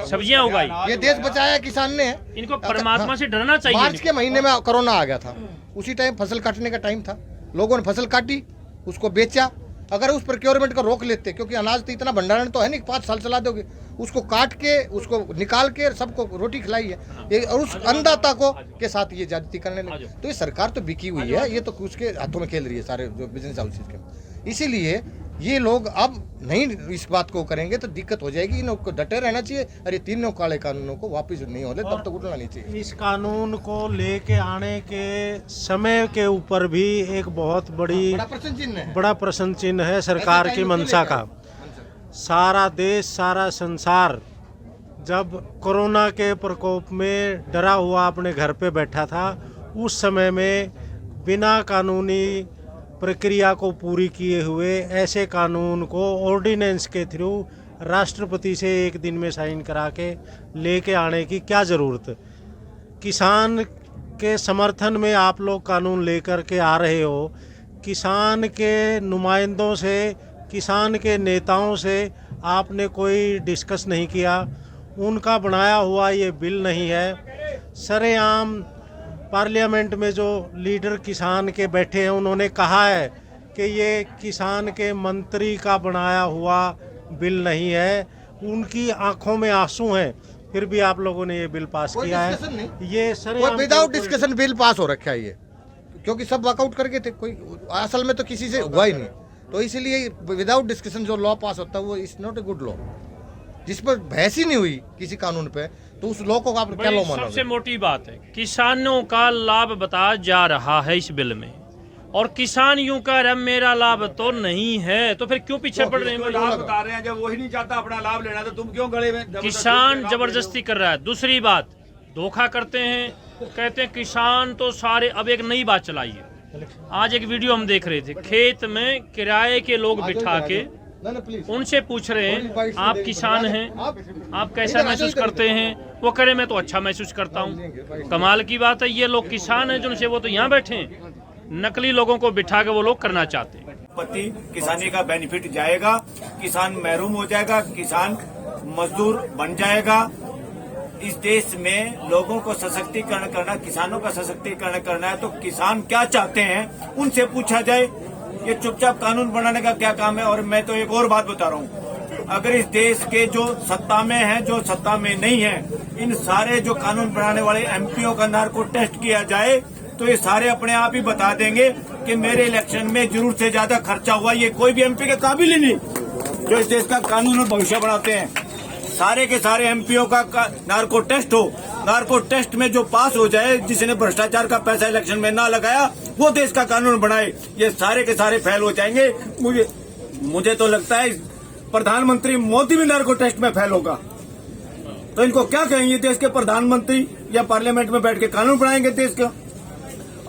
सब्जियां उगाई। ये देश बचाया किसान ने। इनको परमात्मा से डरना चाहिए। मार्च के महीने में कोरोना आ गया था, उसी टाइम फसल काटने का टाइम था, लोगों ने फसल काटी, उसको बेचा। अगर उस प्रोक्योरमेंट को रोक लेते, क्योंकि अनाज तो इतना भंडारण तो है नहीं 5 साल चला दोगे, उसको काट के उसको निकाल के सबको रोटी खिलाई है, और उस अन्नदाता को के साथ ये ज्यादती करने लगे। तो ये सरकार तो बिकी हुई है, ये तो उसके हाथों में खेल रही है सारे जो बिजनेस हाउसेज के। इसीलिए ये लोग अब नहीं इस बात को करेंगे तो दिक्कत हो जाएगी। इनको डटे रहना चाहिए, अरे 3 काले कानूनों को वापस नहीं होने तब तक उठना नहीं चाहिए। इस कानून को लेके आने के समय के ऊपर भी एक बहुत बड़ा प्रश्न चिन्ह है सरकार की मंशा का। सारा देश, सारा संसार जब कोरोना के प्रकोप में डरा हुआ अपने घर पे बैठा था, उस समय में बिना कानूनी प्रक्रिया को पूरी किए हुए ऐसे कानून को ऑर्डिनेंस के थ्रू राष्ट्रपति से 1 दिन में साइन करा के लेके आने की क्या ज़रूरत? किसान के समर्थन में आप लोग कानून लेकर के आ रहे हो, किसान के नुमाइंदों से, किसान के नेताओं से आपने कोई डिस्कस नहीं किया। उनका बनाया हुआ ये बिल नहीं है। सरेआम पार्लियामेंट में जो लीडर किसान के बैठे हैं, उन्होंने कहा है कि ये किसान के मंत्री का बनाया हुआ बिल नहीं है। उनकी आंखों में आंसू हैं, फिर भी आप लोगों ने ये बिल पास किया है। ये सरेआम विदाउट डिस्कशन बिल पास हो रखा है ये, क्योंकि सब वॉकआउट कर गए थे, कोई असल में तो किसी से हुआ ही नहीं। तो इसलिए विदाउट डिस्कशन जो लॉ पास होता है वो is not a good law. जिस पर बहस ही नहीं हुई किसी कानून पे, तो उस लॉ को आप क्या लॉ मानोगे? सबसे मोटी बात है, किसानों का लाभ बताया जा रहा है इस बिल में, और किसान यूं कह रहा है मेरा लाभ तो नहीं है, तो फिर क्यों पीछे पड़ रहे हैं तो भाई? लाभ बता रहे हैं, जब वही नहीं चाहता अपना लाभ लेना तो तुम क्यों गले में किसान जबरदस्ती कर रहा है। दूसरी बात, धोखा करते हैं, कहते हैं किसान तो सारे। अब एक नई बात चलाई है, आज एक वीडियो हम देख रहे थे, खेत में किराए के लोग बिठा के उनसे पूछ रहे हैं आप किसान हैं, आप कैसा महसूस करते हैं? वो कह रहे मैं तो अच्छा महसूस करता हूँ। कमाल की बात है, ये लोग किसान हैं जिनसे वो तो यहाँ बैठे हैं, नकली लोगों को बिठा के वो लोग करना चाहते हैं। पति किसानी का बेनिफिट जाएगा, किसान महरूम हो जाएगा, किसान मजदूर बन जाएगा। इस देश में लोगों को सशक्तिकरण करना, किसानों का सशक्तिकरण करना है तो किसान क्या चाहते हैं उनसे पूछा जाए। ये चुपचाप कानून बनाने का क्या काम है? और मैं तो एक और बात बता रहा हूँ, अगर इस देश के जो सत्ता में है, जो सत्ता में नहीं है, इन सारे जो कानून बनाने वाले एमपीओ का नार्को टेस्ट किया जाए तो ये सारे अपने आप ही बता देंगे कि मेरे इलेक्शन में जरूरत से ज्यादा खर्चा हुआ। ये कोई भी एमपी के काबिल ही नहीं जो इस देश का कानून और भविष्य बनाते हैं। सारे के सारे एमपीओ का नार्को टेस्ट हो, नार्को टेस्ट में जो पास हो जाए, जिसने भ्रष्टाचार का पैसा इलेक्शन में ना लगाया, वो देश का कानून बनाए। ये सारे के सारे फेल हो जाएंगे। मुझे तो लगता है प्रधानमंत्री मोदी भी नार्को टेस्ट में फेल होगा। तो इनको क्या कहेंगे? देश के प्रधानमंत्री या पार्लियामेंट में बैठ के कानून बनाएंगे देश का?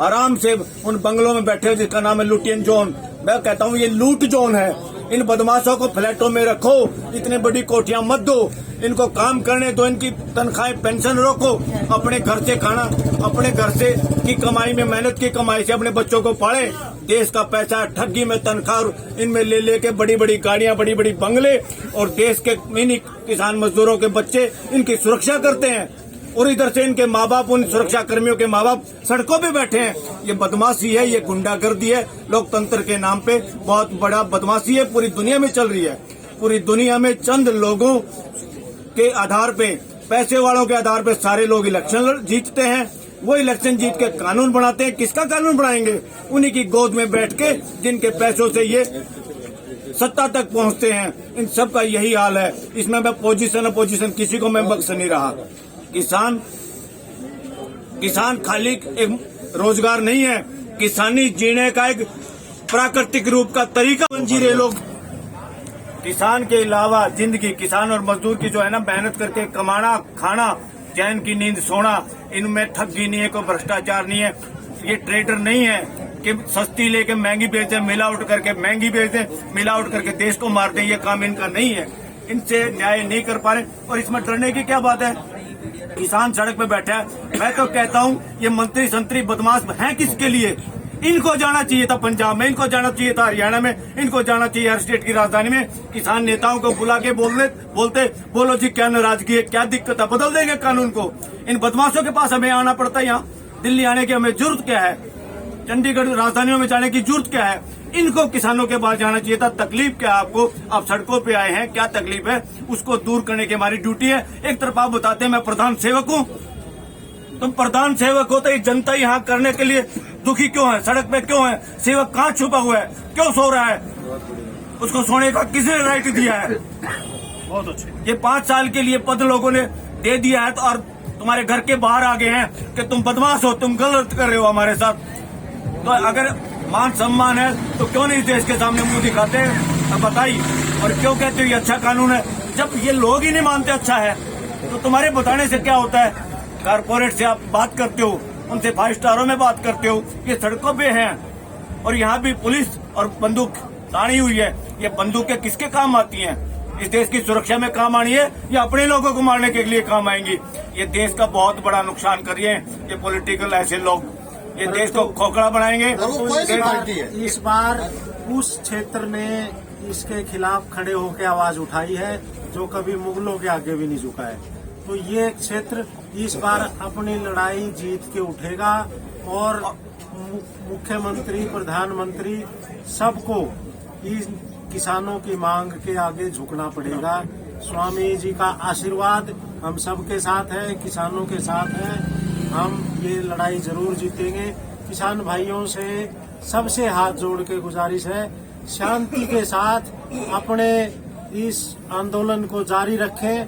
आराम से उन बंगलों में बैठे जिसका नाम है लुटियन जोन। मैं कहता हूँ ये लूट जोन है। इन बदमाशों को फ्लैटों में रखो, इतने बड़ी कोठियां मत दो, इनको काम करने दो, इनकी तनख्वाहें पेंशन रोको, अपने घर से खाना, अपने घर से की कमाई में, मेहनत की कमाई से अपने बच्चों को पाले। देश का पैसा ठगी में, तनख्वाह इनमें ले लेके बड़ी बड़ी गाड़ियां, बड़ी बड़ी बंगले, और देश के इन्हीं किसान मजदूरों के बच्चे इनकी सुरक्षा करते हैं। और इधर से इनके माँ बाप, उन सुरक्षा कर्मियों के माँ बाप सड़कों पे बैठे हैं। ये बदमाशी है, ये गुंडागर्दी है, लोकतंत्र के नाम पे बहुत बड़ा बदमाशी है, पूरी दुनिया में चल रही है। पूरी दुनिया में चंद लोगों के आधार पे, पैसे वालों के आधार पे सारे लोग इलेक्शन जीतते हैं। वो इलेक्शन जीत के कानून बनाते हैं। किसका कानून बनाएंगे? उन्हीं की गोद में बैठ के, जिनके पैसों से ये सत्ता तक पहुंचते हैं। इन सब का यही हाल है। इसमें मैं अपोजिशन किसी को मैं बख्श नहीं रहा। किसान खाली एक रोजगार नहीं है, किसानी जीने का एक प्राकृतिक रूप का तरीका बन जी रहे लोग। किसान के अलावा जिंदगी, किसान और मजदूर की जो है ना, मेहनत करके कमाना, खाना, चैन की नींद, सोना, इनमें ठगी नहीं है, कोई भ्रष्टाचार नहीं है। ये ट्रेडर नहीं है कि सस्ती लेके महंगी बेच दें, मिलावट करके महंगी बेच दें, मिलावट करके देश को मार दें। ये काम इनका नहीं है। इनसे न्याय नहीं कर पा रहे। और इसमें डरने की क्या बात है? किसान सड़क पे बैठा है। मैं तो कहता हूँ ये मंत्री संतरी बदमाश हैं किसके लिए? इनको जाना चाहिए था पंजाब में, इनको जाना चाहिए था हरियाणा में, इनको जाना चाहिए हर स्टेट की राजधानी में। किसान नेताओं को बुला के बोलते बोलो जी क्या नाराजगी है, क्या दिक्कत है, बदल देंगे कानून को। इन बदमाशों के पास हमें आना पड़ता है। यहाँ दिल्ली आने की हमें जरूरत क्या है? चंडीगढ़ राजधानियों में जाने की जरूरत क्या है? इनको किसानों के पास जाना चाहिए था। तकलीफ क्या आपको? आप सड़कों पे आए हैं, क्या तकलीफ है? उसको दूर करने की हमारी ड्यूटी है। एक तरफ आप बताते हैं मैं प्रधान सेवक हूँ। तुम प्रधान सेवक हो तो ये जनता यहाँ करने के लिए दुखी क्यों है? सड़क पे क्यों है? सेवक कहाँ छुपा हुआ है? क्यों सो रहा है? उसको सोने का किसने राइट दिया है? बहुत अच्छे। ये 5 साल के लिए पद लोगों ने दे दिया है, तो और तुम्हारे घर के बाहर आ गए हैं कि तुम बदमाश हो, तुम गलत कर रहे हो हमारे साथ। तो अगर मान सम्मान है तो क्यों नहीं देश के सामने मुंह दिखाते? अब बताइए। और क्यों कहते हो ये अच्छा कानून है? जब ये लोग ही नहीं मानते अच्छा है तो तुम्हारे बताने से क्या होता है? कारपोरेट से आप बात करते हो, उनसे 5 स्टारों में बात करते हो, ये सड़कों पे हैं और यहाँ भी पुलिस और बंदूक तानी हुई है। ये बंदूकें किसके काम आती हैं? इस देश की सुरक्षा में काम आनी है या अपने लोगों को मारने के लिए काम आएंगी? ये देश का बहुत बड़ा नुकसान कर रही है ये पॉलिटिकल ऐसे लोग। ये देश को खोखला बनाएंगे। इस बार उस क्षेत्र ने इसके खिलाफ खड़े होकर आवाज उठाई है जो कभी मुगलों के आगे भी नहीं झुका है। तो ये क्षेत्र इस बार अपनी लड़ाई जीत के उठेगा और मुख्यमंत्री, प्रधानमंत्री सबको इस किसानों की मांग के आगे झुकना पड़ेगा। स्वामी जी का आशीर्वाद हम सबके साथ है, किसानों के साथ है। हम ये लड़ाई जरूर जीतेंगे। किसान भाइयों से सबसे हाथ जोड़ के गुजारिश है, शांति के साथ अपने इस आंदोलन को जारी रखें।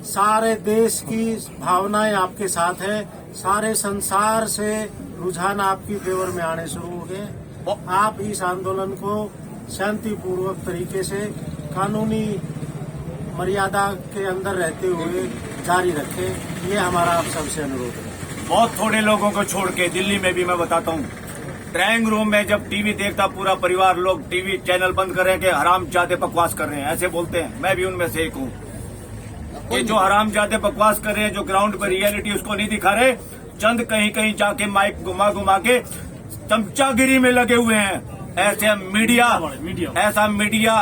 सारे देश की भावनाएं आपके साथ है, सारे संसार से रुझान आपकी फेवर में आने शुरू हो गए। आप इस आंदोलन को शांतिपूर्वक तरीके से कानूनी मर्यादा के अंदर रहते हुए जारी रखें, ये हमारा आप सबसे अनुरोध है। बहुत थोड़े लोगों को छोड़ के दिल्ली में भी मैं बताता हूँ, ड्राइंग रूम में जब टीवी देखता पूरा परिवार, लोग टीवी चैनल बंद कर रहे हैं कि हरामजादे बकवास कर रहे हैं, ऐसे बोलते हैं। मैं भी उनमें से एक हूँ। ये जो हरामजादे बकवास कर रहे हैं, जो ग्राउंड पर रियलिटी उसको नहीं दिखा रहे, चंद कहीं कहीं जाके माइक घुमा घुमा के चमचागिरी में लगे हुए हैं। ऐसा मीडिया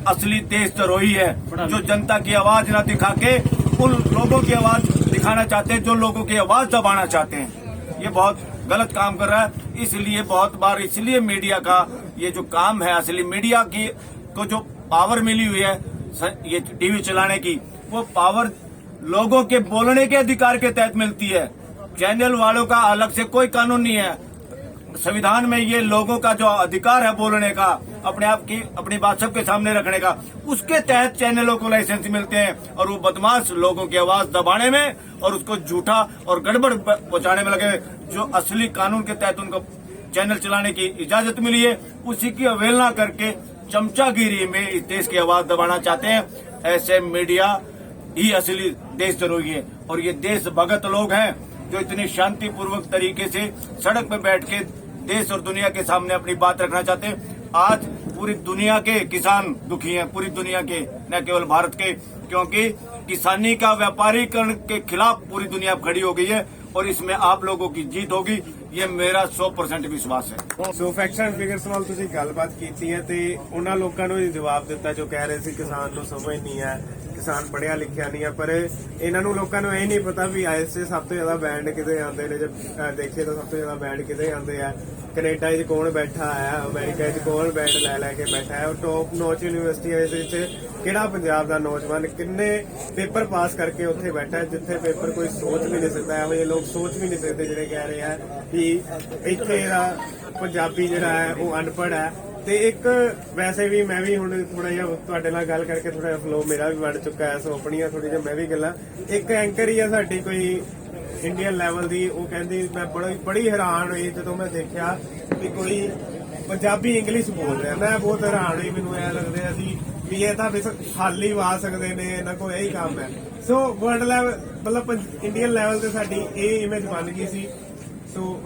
असली देशद्रोही है, जो जनता की आवाज न दिखा के उन लोगों की आवाज दिखाना चाहते हैं जो लोगों की आवाज दबाना चाहते हैं। ये बहुत गलत काम कर रहा है। इसलिए बहुत बार इसलिए मीडिया का ये जो काम है, असली मीडिया की को जो पावर मिली हुई है ये टीवी चलाने की, वो पावर लोगों के बोलने के अधिकार के तहत मिलती है। चैनल वालों का अलग से कोई कानून नहीं है। संविधान में ये लोगों का जो अधिकार है बोलने का, अपने आप की अपनी बात सबके सामने रखने का, उसके तहत चैनलों को लाइसेंस मिलते हैं। और वो बदमाश लोगों की आवाज दबाने में और उसको झूठा और गड़बड़ पहुंचाने में लगे। जो असली कानून के तहत उनको चैनल चलाने की इजाजत मिली है, उसी की अवहेलना करके चमचागिरी में इस देश की आवाज दबाना चाहते हैं। ऐसे मीडिया ही असली देशद्रोही है। और ये देशभगत लोग हैं जो इतनी शांतिपूर्वक तरीके से सड़क पर बैठ के देश और दुनिया के सामने अपनी बात रखना चाहते हैं। आज पूरी दुनिया के किसान दुखी हैं, पूरी दुनिया के, न केवल भारत के, क्योंकि किसानी का व्यापारीकरण के खिलाफ पूरी दुनिया खड़ी हो गई है और इसमें आप लोगों की जीत होगी, ये मेरा 100% विश्वास है। ਸੋ ਫੈਕਟਸ ਐਂਡ ਫਿਗਰਸ ਨਾਲ ਤੁਸੀਂ ਗੱਲਬਾਤ ਕੀਤੀ ਹੈ ਤੇ ਉਹਨਾਂ ਲੋਕਾਂ ਨੂੰ ਇਹ ਜਵਾਬ ਦਿੱਤਾ ਜੋ ਕਹਿ ਰਹੇ ਸੀ ਕਿਸਾਨ ਨੂੰ ਸਮਝ ਨਹੀਂ ਹੈ, ਕਿਸਾਨ ਪੜ੍ਹਿਆ ਲਿਖਿਆ ਨਹੀਂ ਹੈ। ਪਰ ਇਹਨਾਂ ਨੂੰ ਲੋਕਾਂ ਨੂੰ ਇਹ ਨਹੀਂ ਪਤਾ ਵੀ ਆਈਐਸਏ ਸਭ ਤੋਂ ਜ਼ਿਆਦਾ ਬੈਂਡ ਕਿਤੇ ਆਉਂਦੇ ਨੇ। ਜੇ ਦੇਖੀਏ ਤਾਂ ਸਭ ਤੋਂ ਜ਼ਿਆਦਾ ਬੈਂਡ ਕਿਤੇ ਆਉਂਦੇ ਆ। ਕੈਨੇਡਾ 'ਚ ਕੌਣ ਬੈਠਾ ਹੈ, ਅਮਰੀਕਾ 'ਚ ਕੌਣ ਬੈਂਡ ਲੈ ਕੇ ਬੈਠਾ ਹੈ। ਟੌਪ ਨੌਚ ਯੂਨੀਵਰਸਿਟੀ ਵਿੱਚ ਕਿਹੜਾ ਪੰਜਾਬ ਦਾ ਨੌਜਵਾਨ ਕਿੰਨੇ ਪੇਪਰ ਪਾਸ ਕਰਕੇ ਉੱਥੇ ਬੈਠਾ ਹੈ, ਜਿੱਥੇ ਪੇਪਰ ਕੋਈ ਸੋਚ ਵੀ ਨਹੀਂ ਸਕਦਾ। ਇਹੋ ਜਿਹੇ ਲੋਕ ਸੋਚ ਵੀ ਨਹੀਂ ਸਕਦੇ ਜਿਹੜੇ ਕਹਿ ਰਹੇ ਆ ਕਿ ਇੱਥੇ ਦਾ ਪੰਜਾਬੀ ਜਿਹੜਾ ਹੈ ਉਹ ਅਨਪੜ੍ਹ ਹੈ। ਤੇ ਇੱਕ ਵੈਸੇ ਵੀ ਮੈਂ ਵੀ ਹੁਣ ਥੋੜਾ ਜਿਹਾ ਤੁਹਾਡੇ ਨਾਲ ਗੱਲ ਕਰਕੇ ਥੋੜਾ ਫਲੋ ਮੇਰਾ ਵੀ ਬਣ ਚੁੱਕਾ ਹੈ। ਸੋ ਆਪਣੀਆਂ ਥੋੜੀ ਜਿਹਾ ਮੈਂ ਵੀ ਗੱਲਾਂ, ਇੱਕ ਐਂਕਰ ਹੀ ਆ ਸਾਡੀ ਕੋਈ ਇੰਡੀਅਨ ਲੈਵਲ ਦੀ, ਉਹ ਕਹਿੰਦੀ ਮੈਂ ਬੜੀ ਹੈਰਾਨ ਹੋਈ ਜਦੋਂ ਮੈਂ ਦੇਖਿਆ ਕਿ ਕੋਈ ਪੰਜਾਬੀ ਇੰਗਲਿਸ਼ ਬੋਲ ਰਿਹਾ। ਮੈਂ ਬਹੁਤ ਹੈਰਾਨ ਹੋਈ, ਮੈਨੂੰ ਐ ਲੱਗਦਾ ਸੀ ਵੀ ਇਹ ਤਾਂ ਖਾਲੀ ਵਾ ਸਕਦੇ ਨੇ, ਇਹਨਾਂ ਕੋਲ ਇਹੀ ਕੰਮ ਹੈ। ਸੋ ਵਰਲਡ ਲੈਵਲ ਮਤਲਬ ਇੰਡੀਅਨ ਲੈਵਲ ਤੇ ਸਾਡੀ ਇਹ ਇਮੇਜ ਬਣ ਗਈ ਸੀ। ਸੋ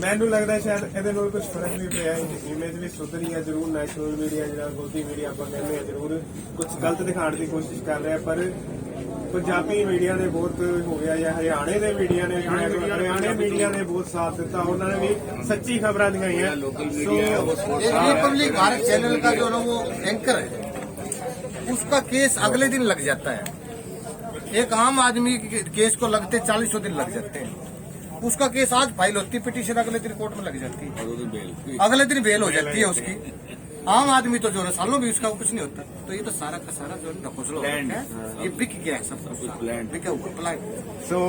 ਮੈਨੂੰ ਲੱਗਦਾ ਸ਼ਾਇਦ ਇਹਦੇ ਨਾਲ ਕੁਝ ਫਰਕ ਵੀ ਪਿਆ, ਇਮੇਜ ਵੀ ਸੁਧਰੀ ਹੈ ਜ਼ਰੂਰ। ਨੈਸ਼ਨਲ ਮੀਡੀਆ ਜਿਹੜਾ ਗੋਦੀ ਮੀਡੀਆ ਆਪਾਂ ਕਹਿੰਦੇ ਆ ਜ਼ਰੂਰ ਕੁਝ ਗਲਤ ਦਿਖਾਉਣ ਦੀ ਕੋਸ਼ਿਸ਼ ਕਰ ਰਿਹਾ, ਪਰ ਪੰਜਾਬੀ ਮੀਡੀਆ ਨੇ ਬਹੁਤ ਹੋ ਗਿਆ ਜਾਂ ਹਰਿਆਣੇ ਦੇ ਮੀਡੀਆ ਨੇ ਬਹੁਤ ਸਾਥ ਦਿੱਤਾ। ਉਹਨਾਂ ਨੇ ਵੀ ਸੱਚੀ ਖਬਰਾਂ ਦਿਖਾਈਆਂ। रिपब्लिक भारत चैनल का जो ना वो एंकर है, उसका केस अगले दिन लग जाता है। एक आम आदमी के केस को लगते 40 दिन लग जाते हैं। उसका केस आज फाइल होती है, पिटीशन अगले दिन कोर्ट में लग जाती है, अगले दिन बेल हो जाती है उसकी। आम आदमी तो जो है सालों भी उसका कुछ नहीं होता। तो ये तो सारा का सारा जो है ढकोसला है, ये बिक गया है सब कुछ, बिका हुआ प्लान। ਸੋ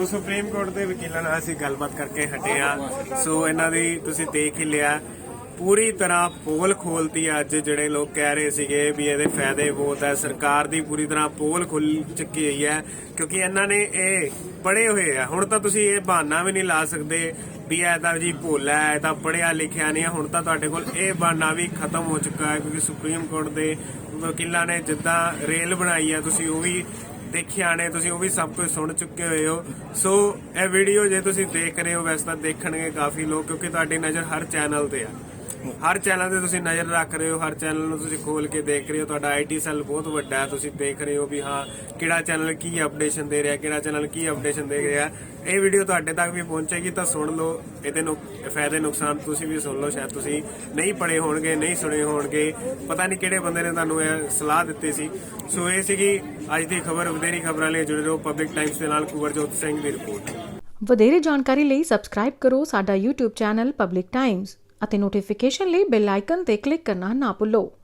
ਸੁਪਰੀਮ ਕੋਰਟ ਦੇ ਵਕੀਲਾਂ ਨਾਲ ਅਸੀਂ ਗੱਲਬਾਤ ਕਰਕੇ ਹਟੇ ਆ। ਸੋ ਇਹਨਾਂ ਦੀ ਤੁਸੀਂ ਦੇਖ ਹੀ ਲਿਆ, ਪੂਰੀ ਤਰ੍ਹਾਂ ਪੋਲ ਖੋਲਤੀ ਅੱਜ। ਜਿਹੜੇ ਲੋਕ ਕਹਿ ਰਹੇ ਸੀਗੇ ਵੀ ਇਹਦੇ ਫਾਇਦੇ ਬਹੁਤ ਹੈ, ਸਰਕਾਰ ਦੀ ਪੂਰੀ ਤਰ੍ਹਾਂ ਪੋਲ ਖੁੱਲ ਚੁੱਕੀ ਹੋਈ ਹੈ, ਕਿਉਂਕਿ ਇਹਨਾਂ ਨੇ ਇਹ ਪੜ੍ਹੇ ਹੋਏ ਆ। ਹੁਣ ਤਾਂ ਤੁਸੀਂ ਇਹ ਬਹਾਨਾ ਵੀ ਨਹੀਂ ਲਾ ਸਕਦੇ ਵੀ ਇਹ ਤਾਂ ਜੀ ਭੋਲਾ ਹੈ, ਇਹ ਤਾਂ ਪੜ੍ਹਿਆ ਲਿਖਿਆ ਨਹੀਂ ਹੈ। ਹੁਣ ਤਾਂ ਤੁਹਾਡੇ ਕੋਲ ਇਹ ਬਹਾਨਾ ਵੀ ਖਤਮ ਹੋ ਚੁੱਕਾ ਹੈ, ਕਿਉਂਕਿ ਸੁਪਰੀਮ ਕੋਰਟ ਦੇ ਵਕੀਲਾਂ ਨੇ ਜਿੱਦਾਂ ਰੇਲ ਬਣਾਈ ਹੈ, ਤੁਸੀਂ ਉਹ ਵੀ ਦੇਖਿਆ ਨੇ, ਤੁਸੀਂ ਉਹ ਵੀ ਸਭ ਕੁਝ ਸੁਣ ਚੁੱਕੇ ਹੋਏ ਹੋ। ਸੋ ਇਹ ਵੀਡੀਓ ਜੇ ਤੁਸੀਂ ਦੇਖ ਰਹੇ ਹੋ, ਵੈਸੇ ਤਾਂ ਦੇਖਣਗੇ ਕਾਫੀ ਲੋਕ, ਕਿਉਂਕਿ ਤੁਹਾਡੀ ਨਜ਼ਰ ਹਰ ਚੈਨਲ ਤੇ ਆ। ਹਰ ਚੈਨਲ ਤੇ ਤੁਸੀਂ ਨਜ਼ਰ ਰੱਖ ਰਹੇ ਹੋ, ਹਰ ਚੈਨਲ ਨੂੰ ਤੁਸੀਂ ਖੋਲ ਕੇ ਦੇਖ ਰਹੇ ਹੋ। ਤੁਹਾਡਾ ਆਈਟੀ ਸੈੱਲ ਬਹੁਤ ਵੱਡਾ ਹੈ, ਤੁਸੀਂ ਦੇਖ ਰਹੇ ਹੋ ਵੀ ਹਾਂ ਕਿਹੜਾ ਚੈਨਲ ਕੀ ਅਪਡੇਸ਼ਨ ਦੇ ਰਿਹਾ, ਕਿਹੜਾ ਚੈਨਲ ਕੀ ਅਪਡੇਸ਼ਨ ਦੇ ਰਿਹਾ। ਇਹ ਵੀਡੀਓ ਤੁਹਾਡੇ ਤੱਕ ਵੀ ਪਹੁੰਚੇਗੀ ਤਾਂ ਸੁਣ ਲਓ, ਇਹਦੇ ਫਾਇਦੇ ਨੁਕਸਾਨ ਤੁਸੀਂ ਵੀ ਸੁਣ ਲਓ। ਸ਼ਾਇਦ ਤੁਸੀਂ ਨਹੀਂ ਪੜ੍ਹੇ ਹੋਣਗੇ, ਨਹੀਂ ਸੁਣੇ ਹੋਣਗੇ, ਪਤਾ ਨਹੀਂ ਕਿਹੜੇ ਬੰਦੇ ਨੇ ਤੁਹਾਨੂੰ ਇਹ ਸਲਾਹ ਦਿੱਤੀ ਸੀ। ਸੋ ਇਹ ਸੀਗੀ ਅੱਜ ਦੀ ਖਬਰ। ਵਧੇਰੀ ਖਬਰਾਂ ਲਈ ਜੁੜੇ ਰਹੋ ਪਬਲਿਕ ਟਾਈਮਸ ਦੇ ਨਾਲ। ਕੁਵਰਜੋਤ ਸਿੰਘ ਦੀ ਰਿਪੋਰਟ। ਵਧੇਰੇ ਜਾਣਕਾਰੀ ਲਈ ਸਬਸਕ੍ਰਾਈਬ ਕਰੋ ਸਾਡਾ YouTube ਚੈਨਲ ਪਬਲਿਕ ਟਾਈਮਸ ਅਤੇ ਨੋਟੀਫਿਕੇਸ਼ਨ ਲਈ ਬੈਲ ਆਈਕਨ ਤੇ ਕਲਿੱਕ ਕਰਨਾ ਨਾ ਭੁੱਲੋ।